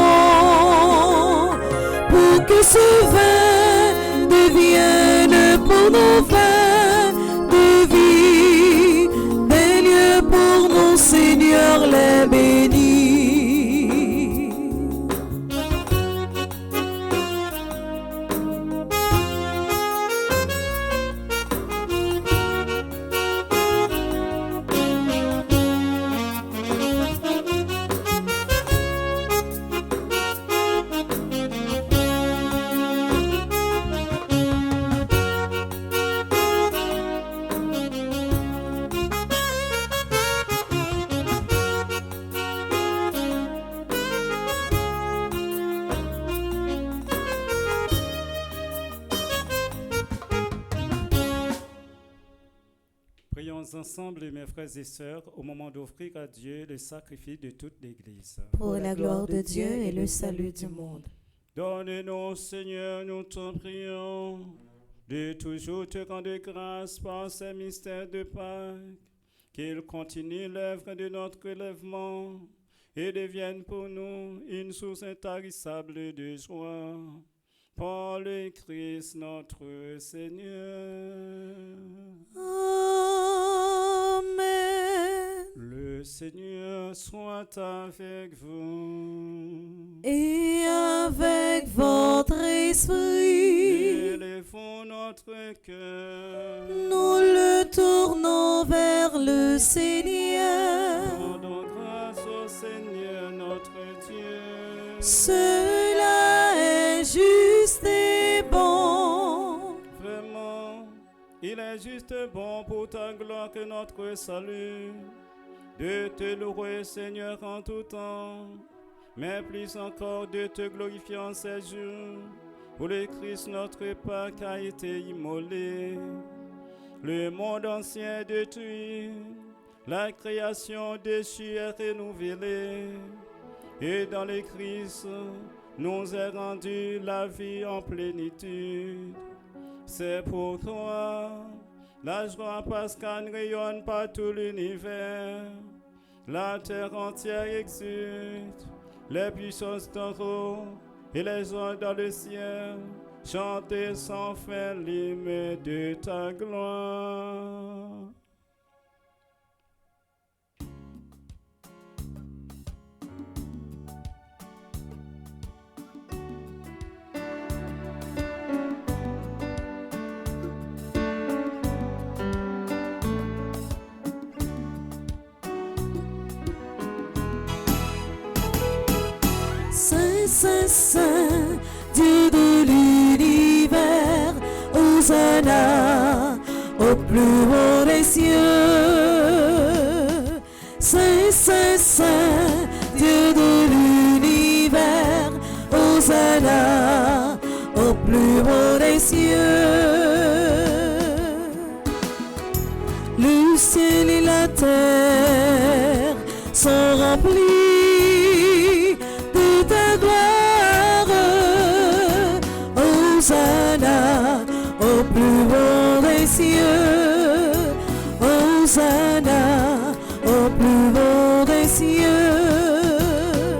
pour que ce vin devienne pour nos vins de vie. Bénis pour nous, Seigneur, les bénis. Prions ensemble, mes frères et sœurs, au moment d'offrir à Dieu le sacrifice de toute l'Église. Pour la gloire de Dieu et le salut du monde. Donne-nous, Seigneur, nous t'en prions, de toujours te rendre grâce par ces mystères de Pâques, qu'ils continuent l'œuvre de notre relèvement et deviennent pour nous une source intarissable de joie. Par le Christ notre Seigneur. Amen. Le Seigneur soit avec vous. Et avec votre esprit, Élevons notre cœur. nous le tournons vers le Seigneur. Rendons grâce au Seigneur notre Dieu. Cela est juste et bon. Vraiment, il est juste bon pour ta gloire que notre salut, de te louer, Seigneur, en tout temps, mais plus encore de te glorifier en ces jours, où le Christ notre Pâque a été immolé. Le monde ancien est détruit, la création déchue est renouvelée, et dans le Christ, nous est rendue la vie en plénitude. C'est pourquoi la joie pascale rayonne par tout l'univers. La terre entière exulte, les puissances d'en haut et les ondes dans le ciel chantent sans fin l'hymne de ta gloire. Saint, Saint, Saint, Dieu de l'univers, Hosanna au plus haut des cieux. Saint, Saint, Saint, Dieu de l'univers, Hosanna au plus haut des cieux. Le ciel et la terre sont remplis de ta gloire. Hosanna au plus haut des cieux. Hosanna au plus haut des cieux.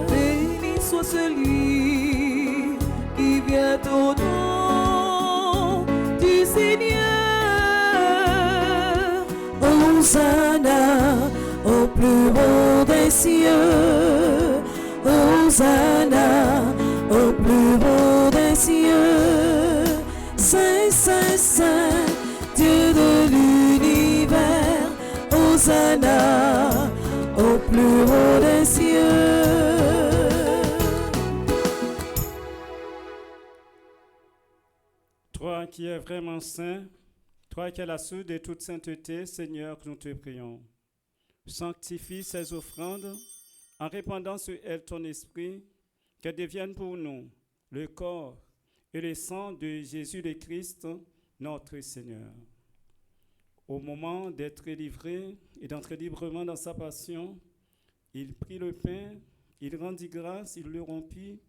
Béni soit celui qui vient au nom du Seigneur. Hosanna au plus haut des cieux. Hosanna au plus haut des cieux. Saint, Saint, Saint, Dieu de l'univers. Hosanna au plus haut des cieux. Toi qui es vraiment saint, toi qui es la source de toute sainteté, Seigneur, nous te prions. Sanctifie ces offrandes en répandant sur elles ton esprit, qu'elles deviennent pour nous le corps et le sang de Jésus le Christ, notre Seigneur. Au moment d'être livré et d'entrer librement dans sa passion, il prit le pain, il rendit grâce, il le rompit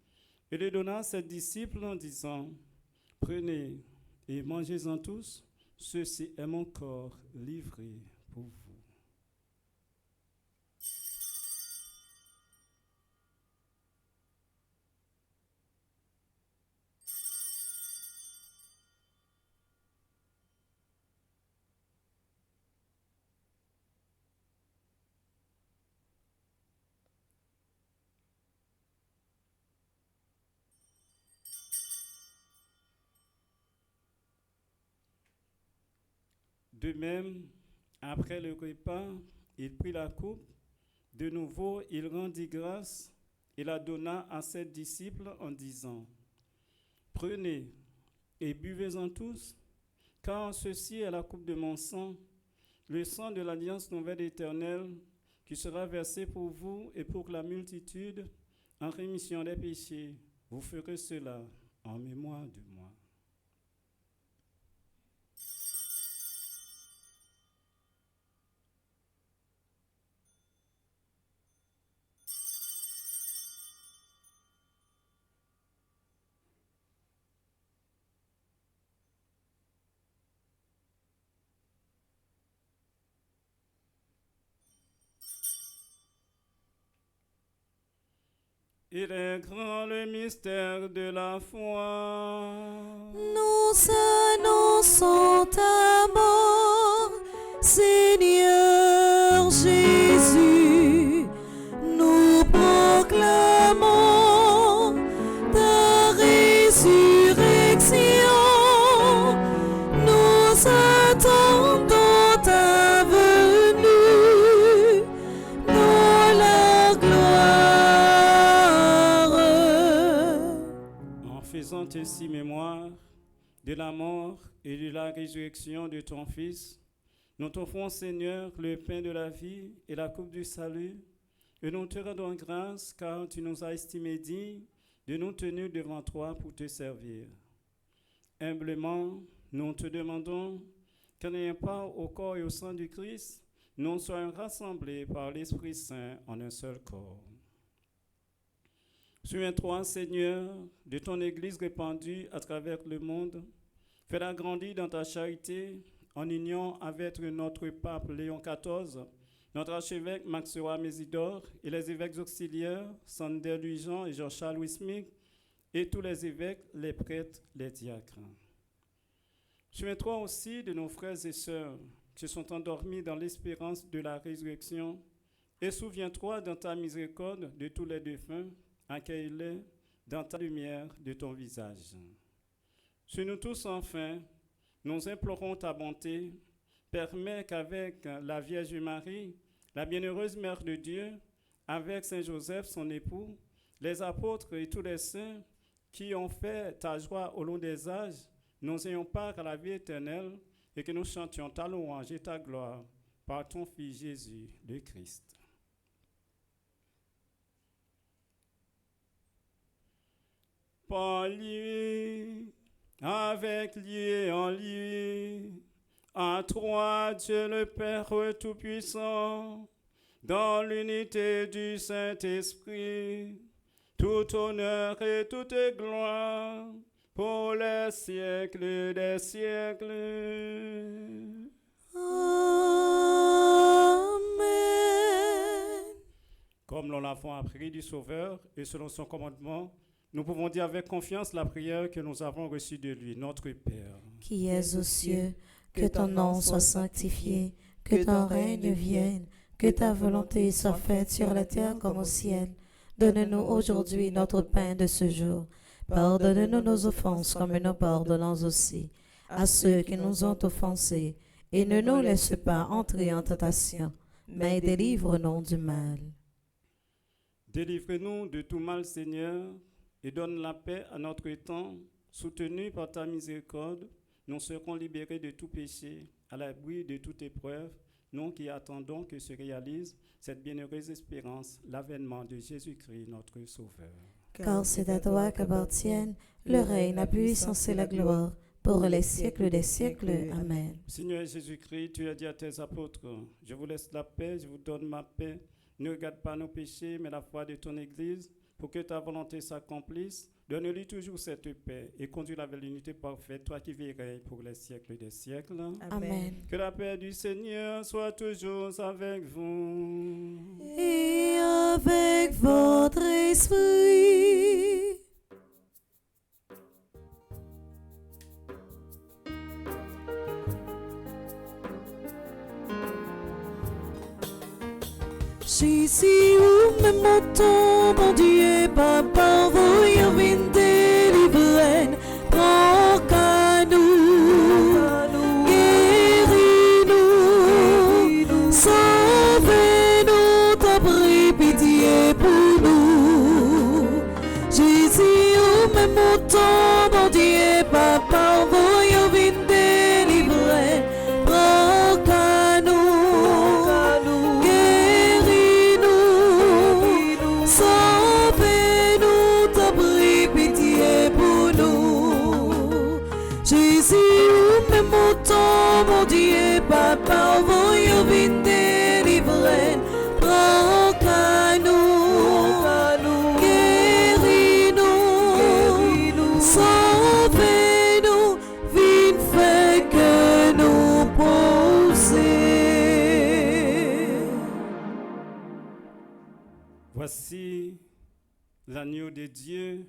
et le donna à ses disciples en disant, « Prenez et mangez-en tous, ceci est mon corps livré pour vous. » De même, après le repas, il prit la coupe. De nouveau, il rendit grâce et la donna à ses disciples en disant, « Prenez et buvez-en tous, car ceci est la coupe de mon sang, le sang de l'alliance nouvelle éternelle, qui sera versé pour vous et pour la multitude en rémission des péchés. Vous ferez cela en mémoire de moi. » Il est grand le mystère de la foi. Nous annonçons ta mort, Seigneur Jésus. Nous proclamons ta résurrection. Nous attendons ta venue dans la gloire. En faisant ainsi mémoire de la mort et de la résurrection de ton Fils, nous t'offrons, Seigneur, le pain de la vie et la coupe du salut, et nous te rendons grâce car tu nous as estimés dignes de nous tenir devant toi pour te servir. Humblement, nous te demandons qu'en ayant part au corps et au sang du Christ, nous soyons rassemblés par l'Esprit Saint en un seul corps. Souviens-toi, Seigneur, de ton Église répandue à travers le monde. Fais-la grandir dans ta charité, en union avec notre pape Léon XIV, notre archevêque Maxwell Mésidor et les évêques auxiliaires Sander Louis-Jean et Jean-Charles Louis-Smith et tous les évêques, les prêtres, les diacres. Souviens-toi aussi de nos frères et sœurs qui sont endormis dans l'espérance de la résurrection et souviens-toi dans ta miséricorde de tous les défunts, accueille-les dans ta lumière de ton visage. Sur nous tous enfin, nous implorons ta bonté. Permets qu'avec la Vierge Marie, la bienheureuse Mère de Dieu, avec Saint Joseph, son époux, les apôtres et tous les saints qui ont fait ta joie au long des âges, nous ayons part à la vie éternelle et que nous chantions ta louange et ta gloire par ton Fils Jésus, le Christ. Par lui, avec lui et en lui, à toi, Dieu le Père Tout-Puissant, dans l'unité du Saint-Esprit, tout honneur et toute gloire pour les siècles des siècles. Amen. Comme nous l'avons appris du Sauveur et selon son commandement, nous pouvons dire avec confiance la prière que nous avons reçue de lui, notre Père. Qui es aux cieux, que ton nom soit sanctifié, que ton règne vienne, que ta volonté soit faite sur la terre comme au ciel. Donne-nous aujourd'hui notre pain de ce jour. Pardonne-nous nos offenses comme nous pardonnons aussi à ceux qui nous ont offensés. Et ne nous laisse pas entrer en tentation, mais délivre-nous du mal. Délivre-nous de tout mal, Seigneur, et donne la paix à notre temps. Soutenus par ta miséricorde, nous serons libérés de tout péché, à l'abri de toute épreuve, nous qui attendons que se réalise cette bienheureuse espérance, l'avènement de Jésus-Christ, notre Sauveur. Car c'est à toi qu'appartiennent le règne, la puissance et la gloire pour les siècles des siècles. Amen. Seigneur Jésus-Christ, tu as dit à tes apôtres, je vous laisse la paix, je vous donne ma paix. Ne regarde pas nos péchés, mais la foi de ton Église, pour que ta volonté s'accomplisse. Donne-lui toujours cette paix et conduis-la vers l'unité parfaite, toi qui veillerais pour les siècles des siècles. Amen. Que la paix du Seigneur soit toujours avec vous. Et avec votre esprit. Jésus, où me montons, mon Dieu, papa, voyons une délivrance, prends qu'à nous, guéris-nous, sauve-nous, t'as pris pitié pour nous. Jésus, où me montons, mon Dieu, papa, voyons une délivrance, prends qu'à nous. Mon Dieu, papa, voyons vite délivrer, prends qu'à nous, guéris-nous, sauve-nous, vite fait que nous possèdons. Voici l'agneau de Dieu,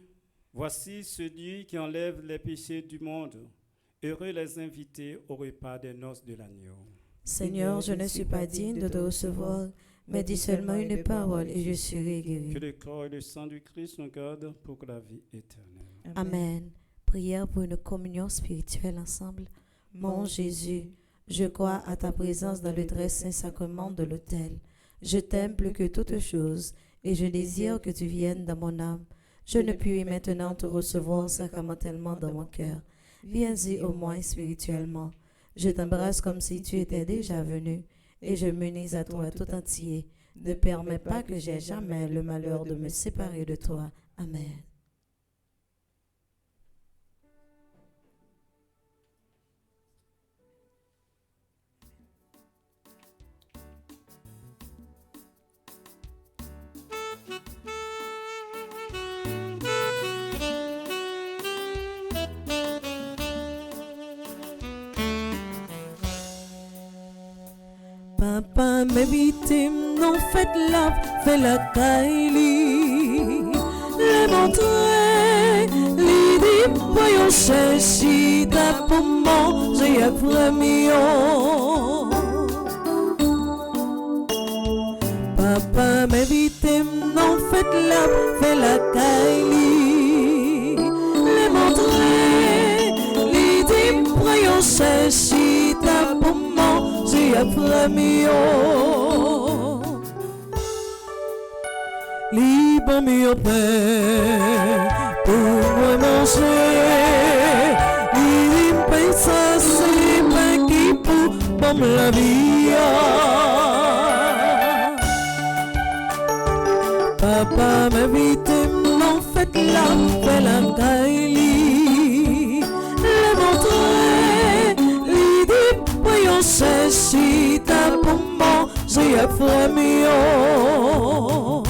voici celui qui enlève les péchés du monde. Heureux les invités au repas des noces de l'agneau. Seigneur, je ne suis pas digne de te recevoir, mais dis seulement une parole et je serai guéri. Que le corps et le sang du Christ nous gardent pour la vie éternelle. Amen. Prière pour une communion spirituelle ensemble. Mon Jésus, je crois à ta présence dans le très saint sacrement de l'autel. Je t'aime plus que toute chose et je désire que tu viennes dans mon âme. Je ne puis maintenant te recevoir sacramentellement dans mon cœur. Viens-y au moins spirituellement. Je t'embrasse comme si tu étais déjà venu et je m'unis à toi tout entier. Ne permets pas que j'aie jamais le malheur de me séparer de toi. Amen. Papa, mes victimes n'ont fait la caille, les montrer, les dit, voyons chercher ta pour manger après mignon. Papa, mes victimes n'ont fait la caille, les montrer, les dit, voyons chercher ta pour manger après mignon. Libre mon père pour moi manger. Il pense à ces pains qui pour la vie. Papa m'invite m'en fait la caille. Le montrer, l'idée voyons chercher ta pour manger après mignon.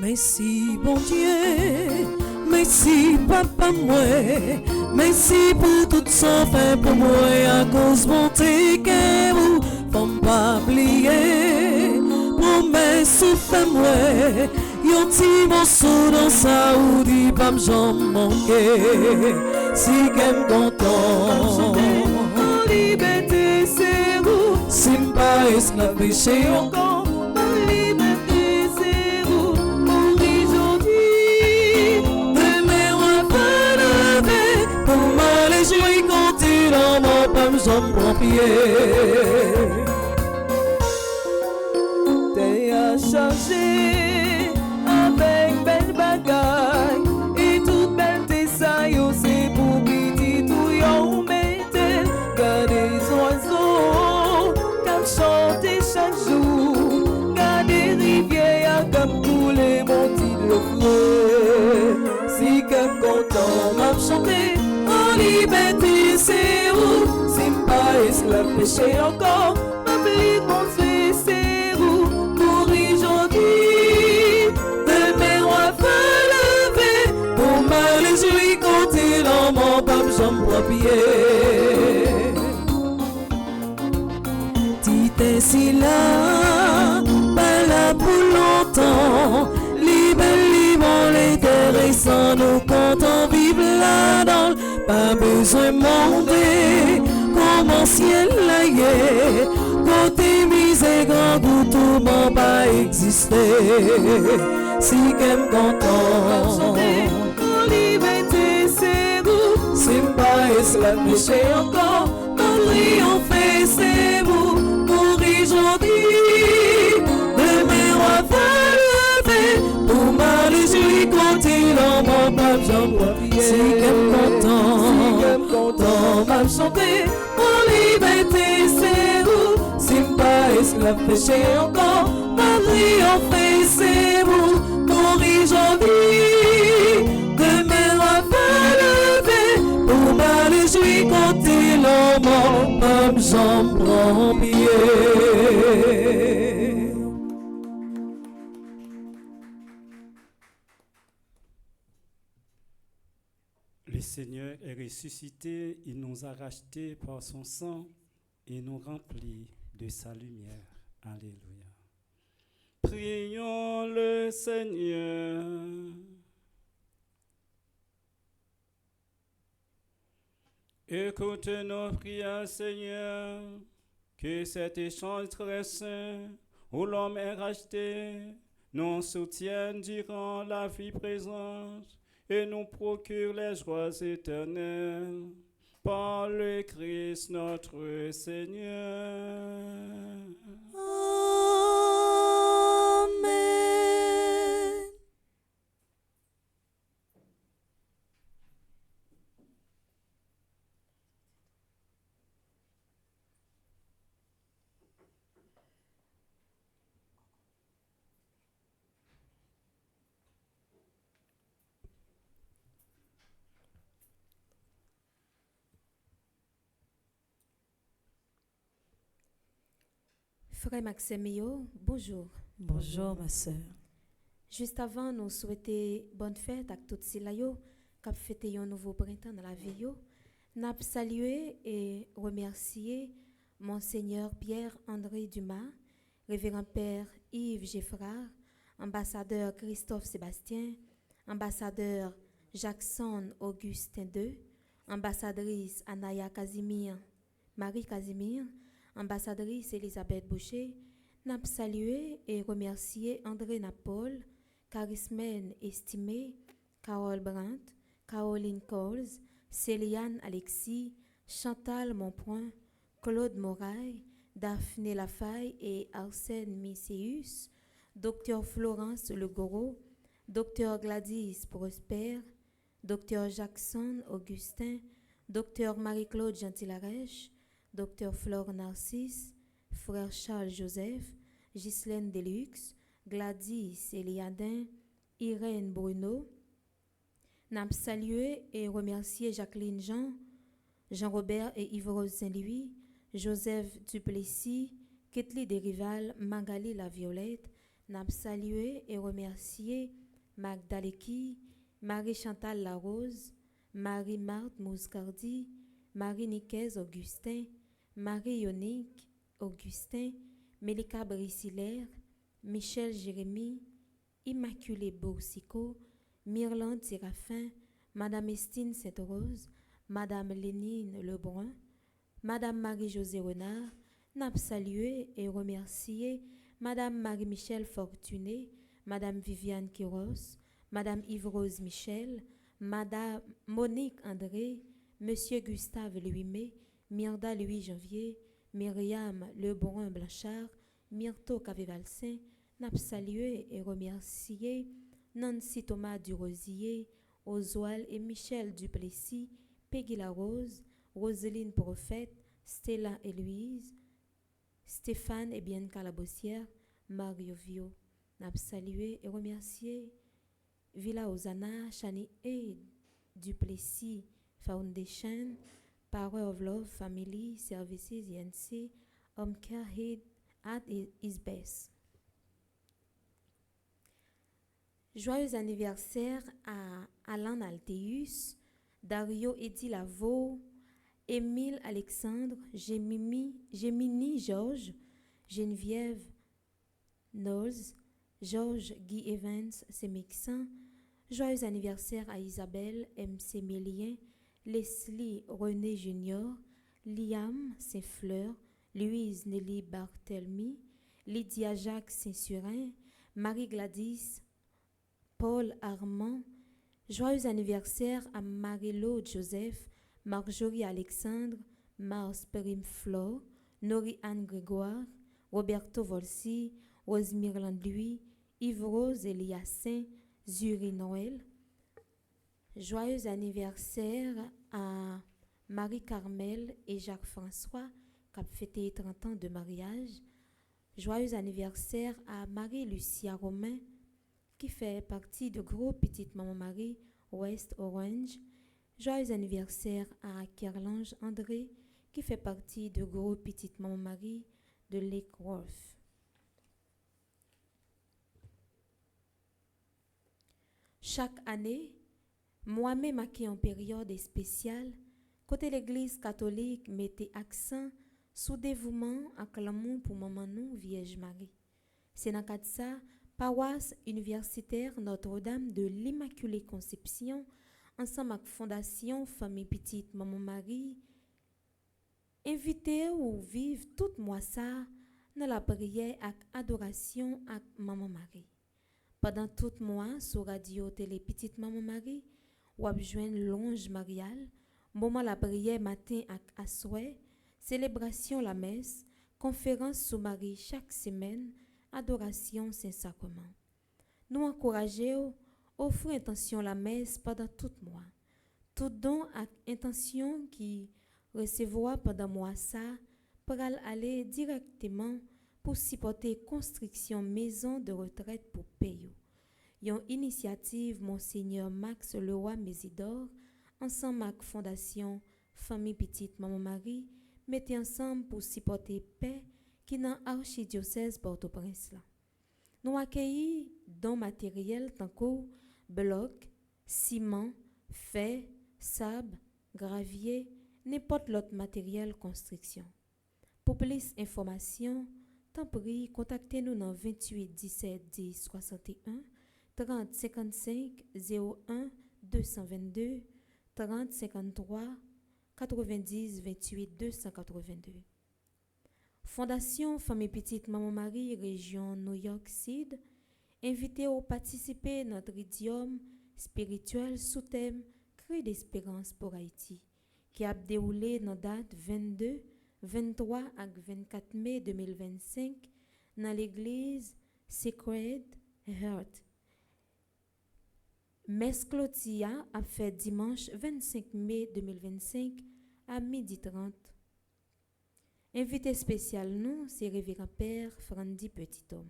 Merci bon Dieu, merci papa moi, merci pour tout son fait pour moi à cause bonté que vous faut pas oublier. Promesse fait moi, yon petit morceau dans sa ou dit pas m'j'en manquer. Si qu'elle content, en liberté c'est vous, si m'pas esclave péché encore. J'en prends pied. T'es à charger avec belle bagaille et toute belle t'es ça yo c'est pour petit tout yo mettez. Gardez les oiseaux comme chanter chaque jour. Gardez rivières comme tous les montis de l'eau. Si comme content m'a chanté en liberté c'est où. Esclave péché encore, m'applique mon Dieu, c'est où pour aujourd'hui. Demain, on va lever pour mal les jouer compter dans mon pape, j'en bois pied. Tite ainsi là, pas là pour longtemps. Libre, l'intéressant, nous comptons vivre là-dedans. Pas besoin de monter. Comment ciel là yé, côté misère grand goût tout m'en pas exister. Si qu'elle content, en liberté c'est vous. Si m'pas esclave péché encore, notre on fait c'est vous. Pour aujourd'hui, demain on va lever. Pour mal jouer côté dans mon pape j'en bois. Si qu'elle content, m'a chanté. Liberté c'est vous, si m'pas esclave péché encore, ma triomphe c'est vous, pour aujourd'hui, demain on va lever, pour mal jouir quand il en mort, même j'en prends pied. Le Seigneur est ressuscité, il nous a rachetés par son sang et nous remplit de sa lumière. Alléluia. Prions le Seigneur. Écoute nos prières, Seigneur, que cet échange très saint où l'homme est racheté nous soutienne durant la vie présente et nous procure les joies éternelles par le Christ notre Seigneur. Amen. Frère Maximio, bonjour. Bonjour ma sœur. Juste avant, nous souhaiter bonne fête à toutes ces laïos qui ont fêté un nouveau printemps dans la vie. Nous avons salué et remercié Monseigneur Pierre-André Dumas, Révérend Père Yves Geffrard, Ambassadeur Christophe Sébastien, Ambassadeur Jackson Augustin II, Ambassadrice Anaya Casimir, Marie Casimir, Ambassadrice Elisabeth Boucher, n'a salué et remercié André Napol, Charismène Estimé, Carole Brandt, Caroline Coles, Céliane Alexis, Chantal Monpoint, Claude Moraille, Daphné Lafaille et Arsène Misséus, Dr Florence Legoro, Dr Gladys Prosper, Dr Jackson Augustin, Dr Marie-Claude Gentilarèche, Dr Flore Narcisse, Frère Charles Joseph, Ghislaine Deluxe, Gladys Eliadin, Irène Bruno. N'a salué et remercié Jacqueline Jean, Jean-Robert et Yves-Rose Saint-Louis, Joseph Duplessis, Ketli Desrival, Magali La Violette, N'a salué et remercié Magdaleki, Marie-Chantal Larose, Marie-Marthe Mouscardi, Marie-Nicaise Augustin, Marie-Yonique Augustin, Mélika Brisilaire, Michel Jérémy, Immaculée Boursicot, Myrlande Séraphin, Madame Estine Sainte-Rose, Madame Lénine Lebrun, Madame Marie-Josée Renard, n'a salué et remercié Madame Marie-Michel Fortuné, Madame Viviane Quiros, Madame Yves-Rose Michel, Madame Monique André, Monsieur Gustave Louis-Mai, Myrda Louis Janvier, Myriam Lebrun Blanchard, Myrto Cavé-Valsin, n'a salué et remercié Nancy Thomas Durosier, Oswald et Michel Duplessis, Peggy Larose, Roselyne Prophète, Stella et Louise, Stéphane et Bianca Labossière, Mario Vio. N'a salué et remercié Villa Osana, Chani et Duplessis Foundation, Power of Love Family Services INC, Home Care Head at His Best. Joyeux anniversaire à Alain Alteus, Dario Eddy Lavaux, Émile Alexandre, Gémini Georges, Geneviève Knowles, Georges Guy Evans Semixan. Joyeux anniversaire à Isabelle MC Mélien, Leslie René Junior, Liam Saint-Fleur, Louise Nelly Barthelmy, Lydia Jacques Saint-Surin, Marie Gladys, Paul Armand. Joyeux anniversaire à Marie-Laure Joseph, Marjorie Alexandre, Mars Perim Flore, Nori-Anne Grégoire, Roberto Volsi, Rosemire Landlouis, Yves-Rose Eliassin, Zuri Noël. Joyeux anniversaire à Marie-Carmel et Jacques-François, qui ont fêté 30 ans de mariage. Joyeux anniversaire à Marie-Lucia Romain, qui fait partie du groupe Petite Maman Marie West Orange. Joyeux anniversaire à Kerlange André, qui fait partie du groupe Petite Maman Marie de Lake Worth. Chaque année, moi-même qui en période spéciale, côté l'Église catholique mettait accent sous dévouement à l'amour pour maman nous Vierge Marie. C'est dans le ça, paroisse universitaire Notre-Dame de l'Immaculée Conception, ensemble avec Fondation Famille Petite Maman Marie, invité ou vivre tout mois ça dans la prière et adoration à Maman Marie. Pendant tout mois sur radio télé Petite Maman Marie, ou a joindre longe mariale, moment la prière matin à soir, célébration la messe, conférence sur Marie chaque semaine, adoration Saint-Sacrement. Nous encourageons offrir intention la messe pendant tout mois. Tout don à intention qui recevoir pendant mois ça pour aller directement pour supporter construction maison de retraite pour payer. Une initiative Monseigneur Max Leroy Mésidor ensemble avec Fondation Famille Petite Maman Marie mettez ensemble pour supporter paix qui dans archidiocèse Port-au-Prince là. Nous accueillons dons matériels tant que bloc, ciment, fer, sable, gravier, n'importe l'autre matériel construction. Pour plus d'informations, tant pis, contactez-nous dans 28 17 10 61 30 55 01 222 30 53 90 28 282. Fondation Famille Petite Maman Marie, région New York Sud, invité à participer à notre idiome spirituel sous thème Cri d'espérance pour Haïti, qui a déroulé dans date 22, 23 et 24 mai 2025 dans l'église Sacred Heart. Mesclotia a fait dimanche 25 mai 2025 à 12h30. Invité spécial nous, c'est Révérend Père Frandy Petit-Homme.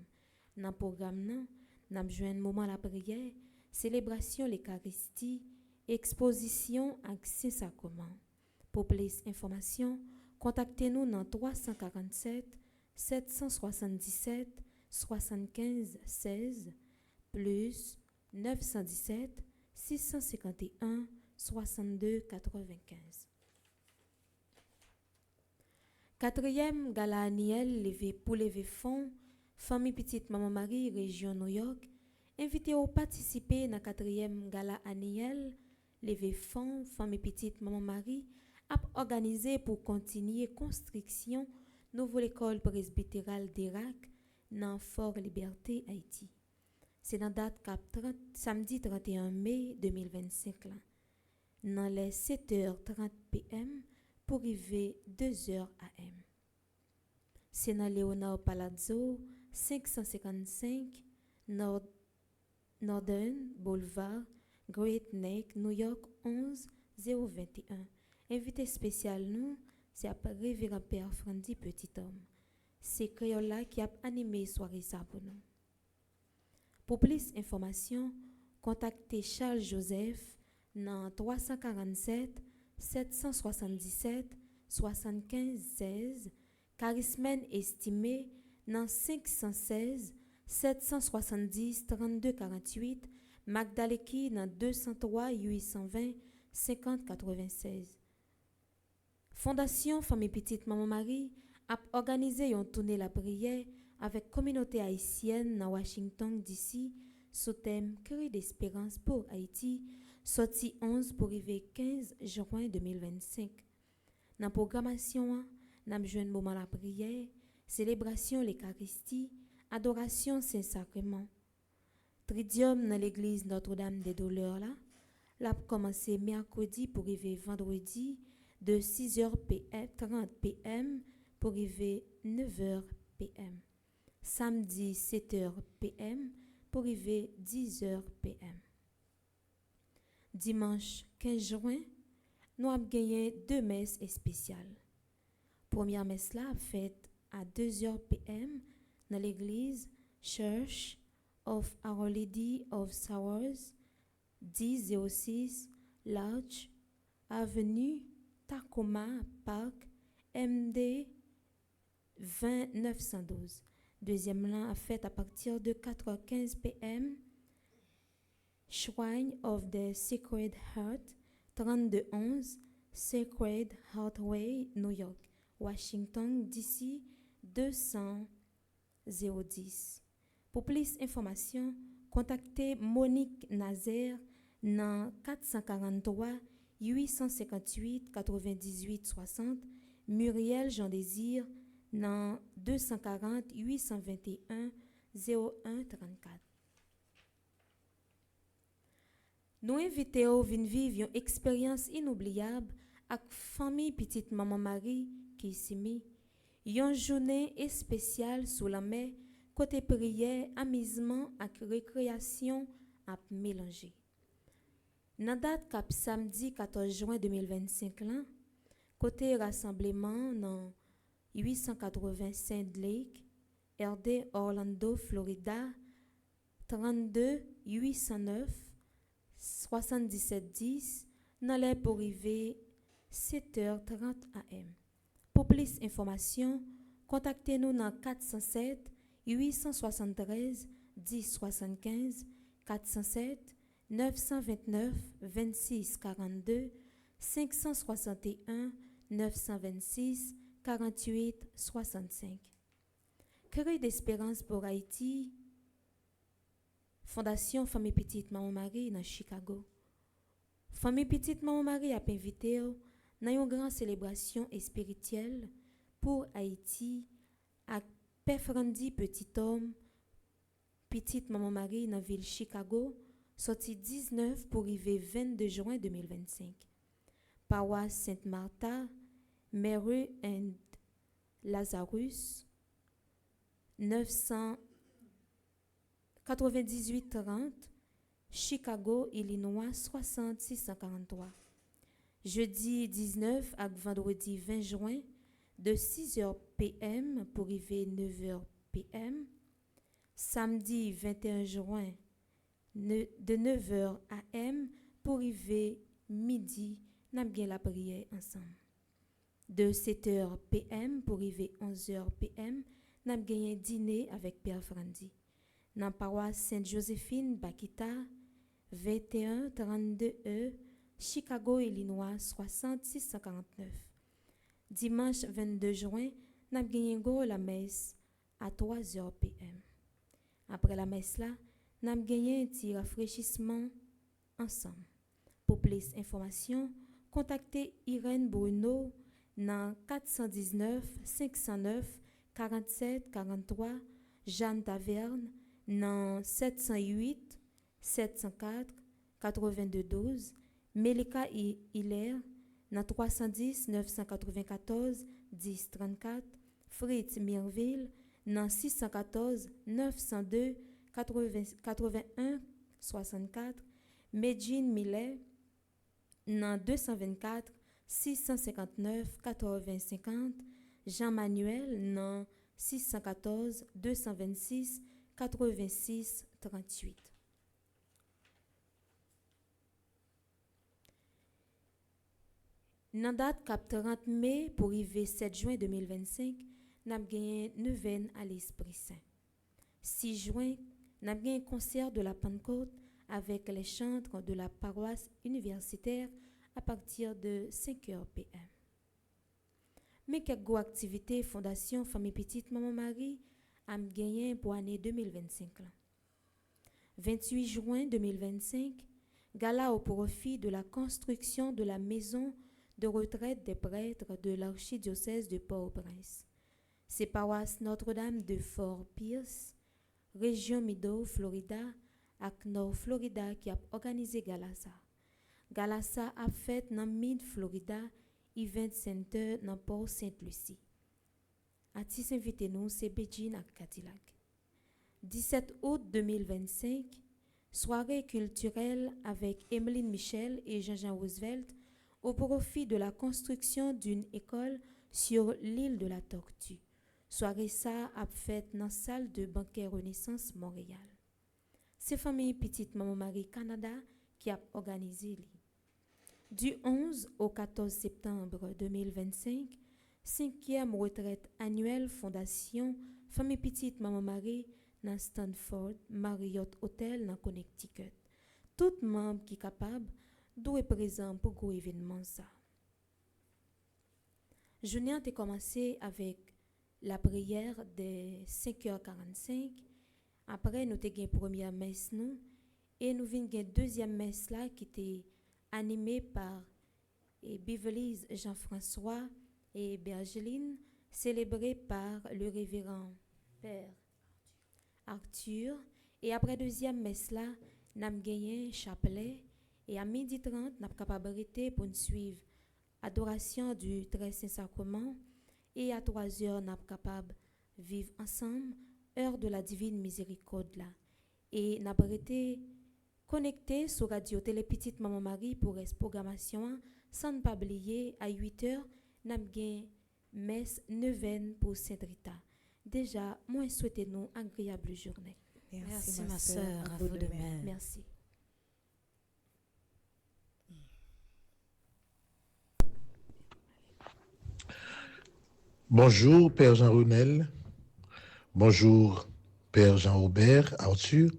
Dans le programme, nous avons joué un moment à la prière, célébration l'Eucharistie, exposition avec Saint-Sacrement. Pour plus d'informations, contactez-nous dans 347 777 75 16 plus 917 651 62 95. Quatrième gala annuel pour lever fonds, Famille Petite Maman Marie, région New York, invité à participer dans le quatrième gala annuel lever fonds, Famille Petite Maman Marie, a organisé pour continuer construction nouvelle école presbytérale d'Irak dans Fort Liberté, Haïti. C'est dans date samedi 31 mai 2025 là, dans les 7h30 p.m. pour arriver 2h am. C'est dans Leonard Palazzo, 555 Northern Boulevard, Great Neck, New York 11021. Invité spécial nous, c'est Révérend Père Frandy Petit Homme. C'est Créola qui a animé soirée ça pour nous. Pour plus d'informations, contactez Charles Joseph dans 347 777 75 16, Charismen estimé dans 516 770 32 48, Magdaleki dans 203 820 50 96. Fondation Famille Petite Maman Marie a organisé une tournée la prière avec communauté haïtienne dans Washington DC sous thème Cri d'espérance pour Haïti, sorti 11 pour arriver 15 juin 2025. Dans la programmation, nous avons joué un moment la prière, célébration l'Eucharistie, adoration Saint-Sacrement. Tridium dans l'église Notre-Dame des Douleurs là, l'a commencé mercredi pour arriver vendredi de 6h30 p.m. pour arriver 9h p.m. Samedi 7h p.m. pour arriver 10h p.m. Dimanche 15 juin, nous avons gagné 2 messes spéciales. Première messe là faite à 2h p.m. dans l'église Church of Our Lady of Sorrows, 1006 Lodge Avenue, Tacoma Park, MD 20912. Deuxième là faite à partir de 4h15 p.m. Shrine of the Sacred Heart, 3211 Sacred Heart Way, New York, Washington, D.C. 200-010. Pour plus d'informations, contactez Monique Nazaire dans 443 858 98 60, Muriel Jean Désir dans 240 821 01 34. Nous invitons à venir vivre une expérience inoubliable avec famille Petite Maman Marie qui s'y met. Une journée spéciale sous la mer, côté prière, amusement et récréation à mélanger. Dans date cap samedi 14 juin 2025 là, côté rassemblement dans 880 Lake, RD Orlando, Florida, 32 809 7710, dans l'air pour arriver 7h30 am. Pour plus d'informations, contactez-nous dans 407 873 1075, 407 929 26 42, 561 926 48 65. Cri d'espérance pour Haïti, Fondation Famille Petite Maman Marie dans Chicago. Famille Petite Maman Marie a invité dans une grande célébration spirituelle pour Haïti à Père Frandy Petit Homme, Petite Maman Marie dans la ville Chicago, sorti 19 pour arriver 22 juin 2025. Paroisse Sainte Martha, Mary and Lazarus, 998-30, Chicago, Illinois, 6643. Jeudi 19 à vendredi 20 juin, de 6h p.m. pour arriver 9h p.m. Samedi 21 juin, de 9h a.m. pour arriver midi, nous avons la prière ensemble. De 7h p.m. pour arriver 11h p.m., n'a gagné dîner avec Père Frandi. Dans paroisse Sainte-Joséphine, Bakita, 2132E, Chicago, Illinois, 60649. Dimanche 22 juin, n'a gagné la messe à 3h p.m. Après la messe là, n'a gagné un petit rafraîchissement ensemble. Pour plus d'informations, contactez Irène Bruno dans 419 509 47 43, Jeanne Taverne dans 708 704 82 12, Melika Hilaire dans 310 994 10 34, Fritz Mirville dans 614 902 81 64, Medjine Millet dans 224 659 80 50, Jean-Manuel dans 614 226 86 38. Dans date cap 30 mai pour arriver 7 juin 2025, nous avons gagné neuvaine à l'Esprit Saint. 6 juin, nous avons gagné un concert de la Pentecôte avec les chantres de la paroisse universitaire à partir de 5h p.m. Mais quelques activités Fondation Famille Petite Maman Marie a gagné pour l'année 2025. 28 juin 2025, gala au profit de la construction de la maison de retraite des prêtres de l'archidiocèse de Port-au-Prince. C'est paroisse Notre-Dame de Fort Pierce, région Mido, Florida, ak Nord Florida qui a organisé Galasa. Galasa a fait dans Mid Florida Event Center dans Port Sainte-Lucie. Atis invité nous c'est Beijing à Cadillac. 17 août 2025, soirée culturelle avec Emeline Michel et Jean-Jean Roosevelt au profit de la construction d'une école sur l'île de la Tortue. Soirée ça a fait dans la salle de banquet Renaissance Montréal. C'est famille Petite Maman Marie Canada qui a organisé. Du 11 au 14 septembre 2025, 5e retraite annuelle Fondation Famille Petite Maman Marie dans Stanford Marriott Hotel dans Connecticut. Tout membre qui est capable doit être présent pour gros événement ça. Journée a commencé avec la prière de 5h45. Après nous avons une première messe nous et nous avons une deuxième messe là qui était animée par Beverly Jean-François et Bergeline, célébrée par le révérend Père Arthur. Et après deuxième messe là, nous avons gagné un chapelet. Et à 12h30, nous avons capacité pour nous suivre adoration du Très Saint Sacrement. Et à 3h, nous sommes capables de vivre ensemble, heure de la divine miséricorde là. Et nous avons été connectés sur Radio Télé Petite Maman Marie pour cette programmation. Sans ne pas oublier, à 8h, nous avons une messe neuvaine pour Sainte Rita. Déjà, moi, souhaitez-nous une agréable journée. Merci ma sœur, à vous de même. Merci. Bonjour Père Jean Runel, bonjour Père Jean-Robert Arthur,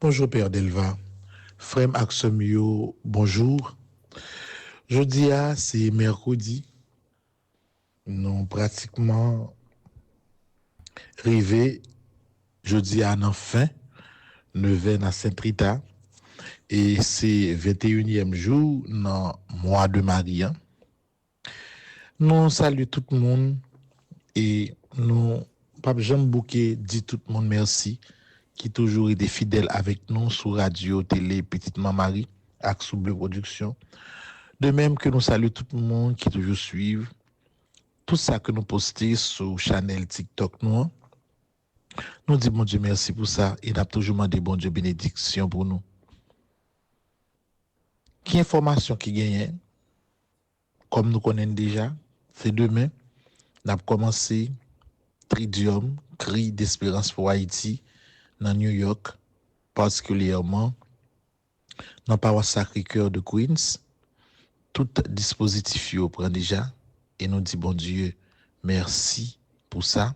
bonjour Père Delva, Frère Axomio, bonjour. Jeudi, c'est mercredi, nous pratiquement arrivés jeudi à enfin, 9h à Sainte-Rita, et c'est 21e jour dans le mois de Marie. Nous saluons tout le monde. Et nous, Pape Jean Bouquet dit tout le monde merci, qui toujours été fidèle avec nous sur Radio, Télé, Petite Maman Marie, avec sous Bleu Production. De même que nous saluons tout le monde qui toujours suivent tout ça que nous postons sur Channel TikTok nous. Nous disons bon Dieu merci pour ça et nous avons toujours demandé bon Dieu bénédiction pour nous. Qui information qui gagne, comme nous connaissons déjà, c'est demain. Nous avons commencé Tridium, cri d'espérance pour Haïti, dans New York, particulièrement dans la paroisse Sacré-Cœur de Queens. Tout dispositif prend déjà et nous dit bon Dieu, merci pour ça.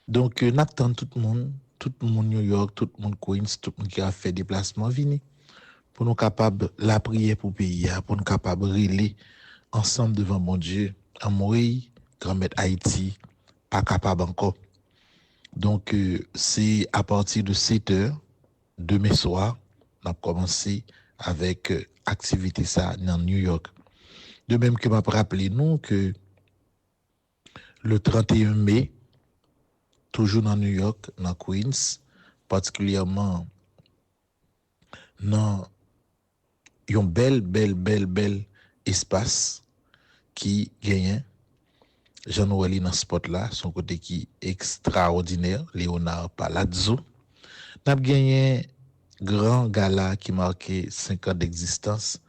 Donc, n'attend tout le monde New York, tout le monde Queens, tout le monde qui a fait déplacement, vini pour nous capables la prière pour pays, pour nous capables de relayer ensemble devant mon Dieu, en mourir, grand-mère Haïti, pas capable encore. Donc, c'est à partir de 7 heures, demain soir, on a commencé avec activité ça dans New York. De même que m'a rappelé nous que le 31 mai, toujours dans New York, dans Queens, particulièrement dans un bel espace qui gagne Jean-Noël dans ce spot là, son côté qui est extraordinaire, Léonard Palazzo. N'a gagné grand gala qui marquait 5 ans d'existence,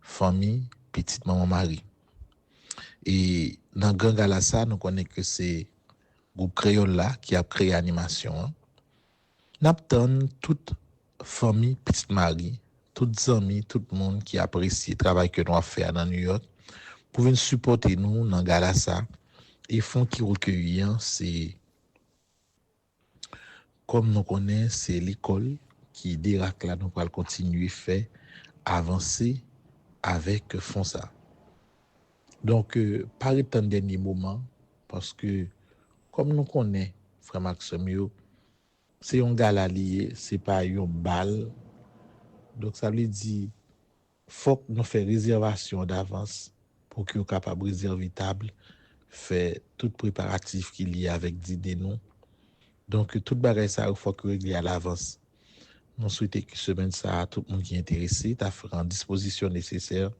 famille, petite maman Marie. Et dans grand gala ça, nous connaissons que c'est groupe créole là qui a créé animation. N'attend toute famille petite Marie, toutes amis, tout le monde qui apprécie le travail que nous avons fait dans New York pour venir supporter nous dans gala ça. Et fond qui recueillant, c'est comme nous connaissons, c'est l'école qui dirac là nous allons continuer faire avancer avec fond ça. Donc par un dernier moment parce que comme nous connaissons frère Maxime, c'est un gala lié, c'est pas un bal. Donc ça veut dire faut que nous fassions réservation d'avance pour que nous capable réserver table, faire tout préparatif qu'il y a avec d'idées nous. Donc tout bagage ça il faut que régler à l'avance. Nous souhaitons que semaine ça tout le monde qui est intéressé t'a fait en disposition nécessaire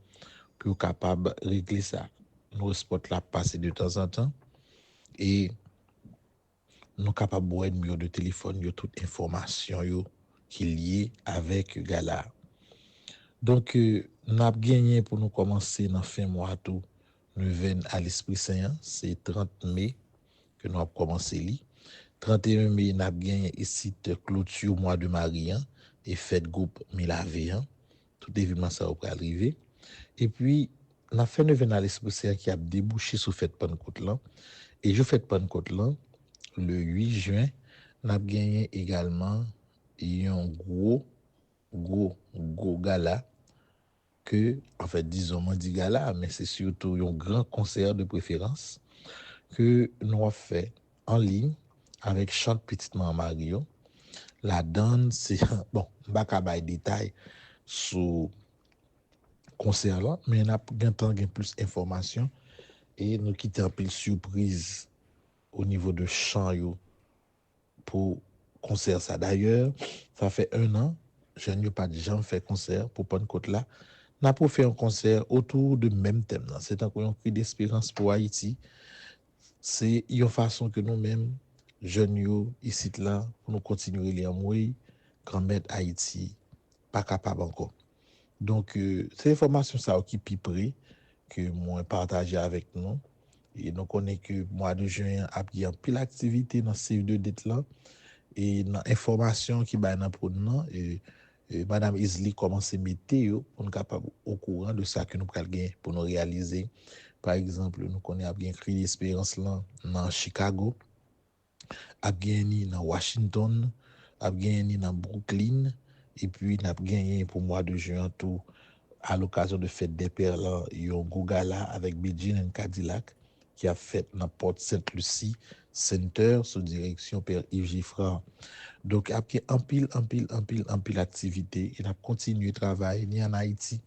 pour capable régler ça. Nous spot là passer de temps en temps et nous capable boire numéro de téléphone yo toute information yo qui lié avec gala. Donc nous avons gagné pour nous commencer dans fin mois tout nous venons à l'Esprit Saint, c'est 30 mai que nous avons commencé li. 31 mai nous avons gagné ici clôture mois de Marie et fête groupe Milavé. Tout événement ça va arriver. Et puis nous avons fait nous venons à l'Esprit Saint qui a débouché sur fête Pentecôte là et je fête Pentecôte là le 8 juin, nous avons gagné également un gros gala que, en fait, disons, on dit gala, mais c'est surtout un grand concert de préférence que nous avons fait en ligne avec Chante Petite Maman Mario. La donne, c'est, bon, je ne vais pas de détails sur concert là, mais on a plus d'informations et nous quittons un peu de surprise au niveau de chant pour concert ça. D'ailleurs, ça fait 1 an, je n'ai pas de gens fait concert pour Pentecôte là. N'a pas fait un concert autour de même thème. C'est encore un cri d'espérance pour Haïti. C'est une façon que nous-mêmes, jeunes ici là, pour nous continuer les amouilles, grand-mère Haïti, pas capable encore. Donc, c'est l'information ça qui piperait que moi partagé avec nous. Et nous connaissons que mois de juin, il y a pile d'activité dans ces 2 dates là. Et dans l'information qui va dans pour nous, Madame Isli commence à mettre pour nous capable au courant de ça que nous allons gagner pour nous réaliser. Par exemple, nous connaissons bien Cri d'Espérance là dans Chicago, a gagné dans Washington, a gagné dans Brooklyn, et puis nous avons gagné pour le mois de juin tout à l'occasion de fête des pères là, il y a un gala avec Beijing et Cadillac qui a fait dans Porte Sainte-Lucie Center sous direction Père Yves Giffard. Donc, après un pile activité, il a continué le travail ni en Haïti,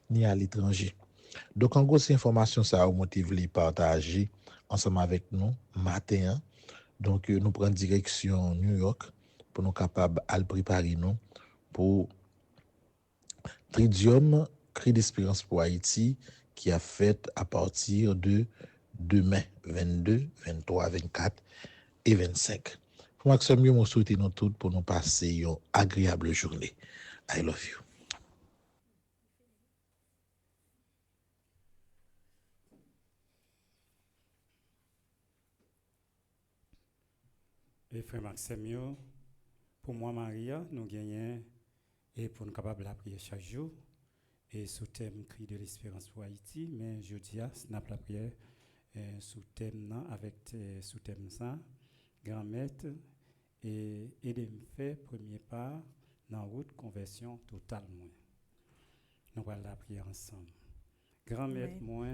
ni à l'étranger. Donc, en gros, ces informations, ça a motivé les partager ensemble avec nous, matin. Donc, nous prenons direction New York pour nous capables de préparer nous pour Tridium, Cri d'Espérance pour Haïti, qui a fait à partir de demain, 22, 23, 24 et 25. Pour Maxime, je vous souhaite nous tous pour nous passer une agréable journée. I love you. Et frère Maxime, pour moi, Maria, nous gagnons et pour nous capables de prier chaque jour. Et sous thème Cri de l'Espérance pour Haïti, mais je dis, c'est la prière sous thème avec sous thème ça. grand-maître et aider me faire premier pas dans la route conversion totalement. Nous allons la prier ensemble. Grand-maître moi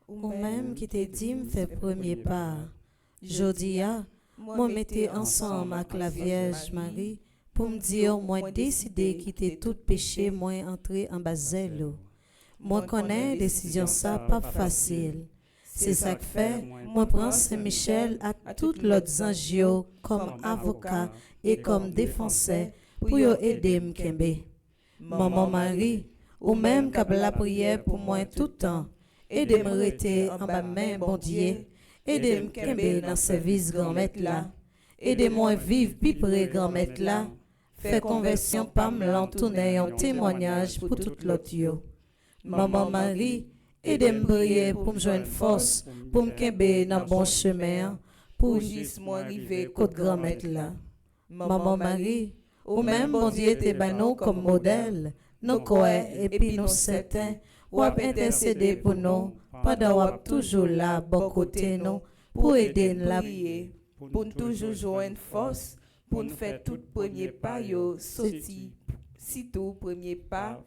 ou même qui te dit me fait premier pas. Jodia, moi mettez ensemble avec la Vierge Marie pour me dire moi décider quitter tout péché moi entrer en bas zèle. Moi connais décision ça pas facile. C'est ça que fait moi prends Saint-Michel à toutes l'autres anges comme avocat et comme défenseur pour aider me kembe. Maman Marie ou même qu'à la prière pour moi tout temps. Aidez-moi rester en bas main bon Dieu. Aidez-moi kembe dans service grand-maître là. Aidez-moi vivre plus près grand-maître là. Fait conversion pas me l'entourner un témoignage pour toute l'autre yo. Maman Marie, aidez-moi prier pour me joindre force, pour me kembe dans bon chemin, pour juste moi arriver côté grand-maître là. Maman Marie, ou même bon Dieu te banon comme modèle, nous croyons et puis nous certains, ou intercéder pour nous, pendant ou toujours là, bon côté nous, pour aider nous la prier, pour nous toujours joindre force, pour nous faire tout premier pas, yo, sorti, sitôt premier pas,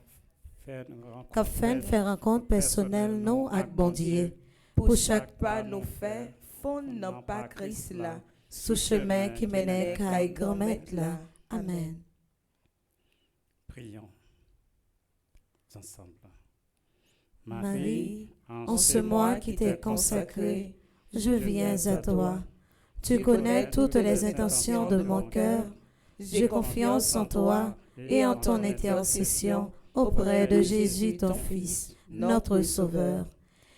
qu'afin de faire rencontre personnelle nous avec bon Dieu, pour chaque pas nous fait, fond non pas Christ là, sous chemin qui menait à grand-maître là. Amen. Prions ensemble. Marie, en ce mois qui t'est consacré, je viens à toi. Tu connais toutes les intentions de mon cœur. J'ai confiance en toi et en ton intercession auprès de Jésus, ton Fils, notre Sauveur.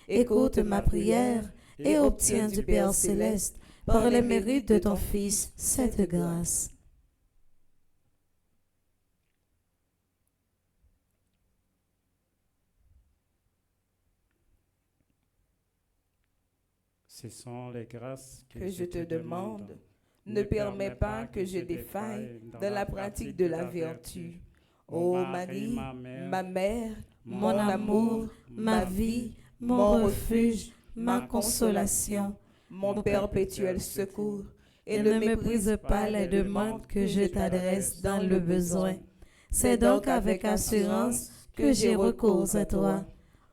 Écoute ma prière et obtiens du Père Céleste, par les mérites de ton Fils, cette grâce. Ce sont les grâces que je te demande. Ne permets pas que je défaille dans la pratique de la vertu. Ô Marie, ma mère, mon amour, ma vie, mon refuge, ma consolation, mon perpétuel secours, et ne méprise pas les demandes que je t'adresse dans le besoin. C'est donc avec assurance que j'ai recours à toi.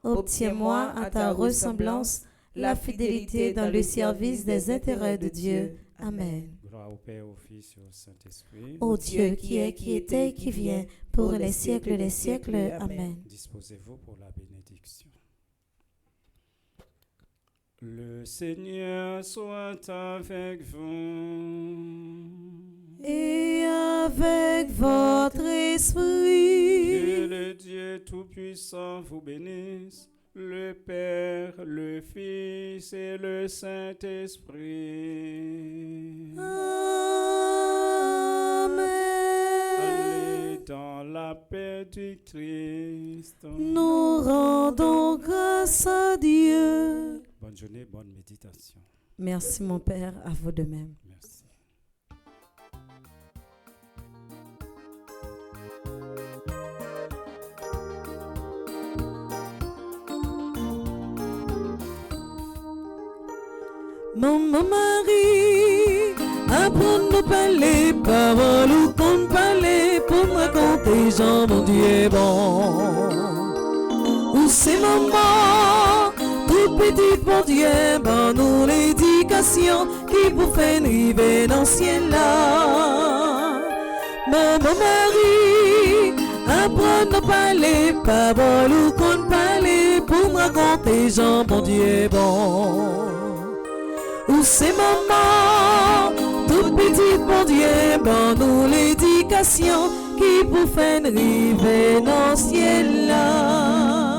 Obtiens-moi à ta ressemblance la fidélité dans le service des intérêts de Dieu. Amen. Gloire au Père, au Fils et au Saint-Esprit. Ô Dieu qui est, qui était et qui vient, pour les siècles des siècles. Amen. Disposez-vous pour la bénédiction. Le Seigneur soit avec vous. Et avec votre esprit. Que le Dieu Tout-Puissant vous bénisse, le Père, le Fils et le Saint-Esprit. Amen. Allez dans la paix du Christ. Nous rendons grâce à Dieu. Bonne journée, bonne méditation. Merci mon Père, à vous de même. Merci. Maman Marie, apprends-nous parler paroles ou qu'on parler pour me raconter Jean mon Dieu bon. Où c'est maman, tout petit bon Dieu, bon nous l'éducation qui vous fait arriver dans le ciel là. Maman Marie, apprends-nous parler paroles ou qu'on parler pour me raconter Jean mon Dieu bon. Où c'est maman, tout petit bon Dieu, bon nous l'éducation qui vous fait arriver dans le ciel là.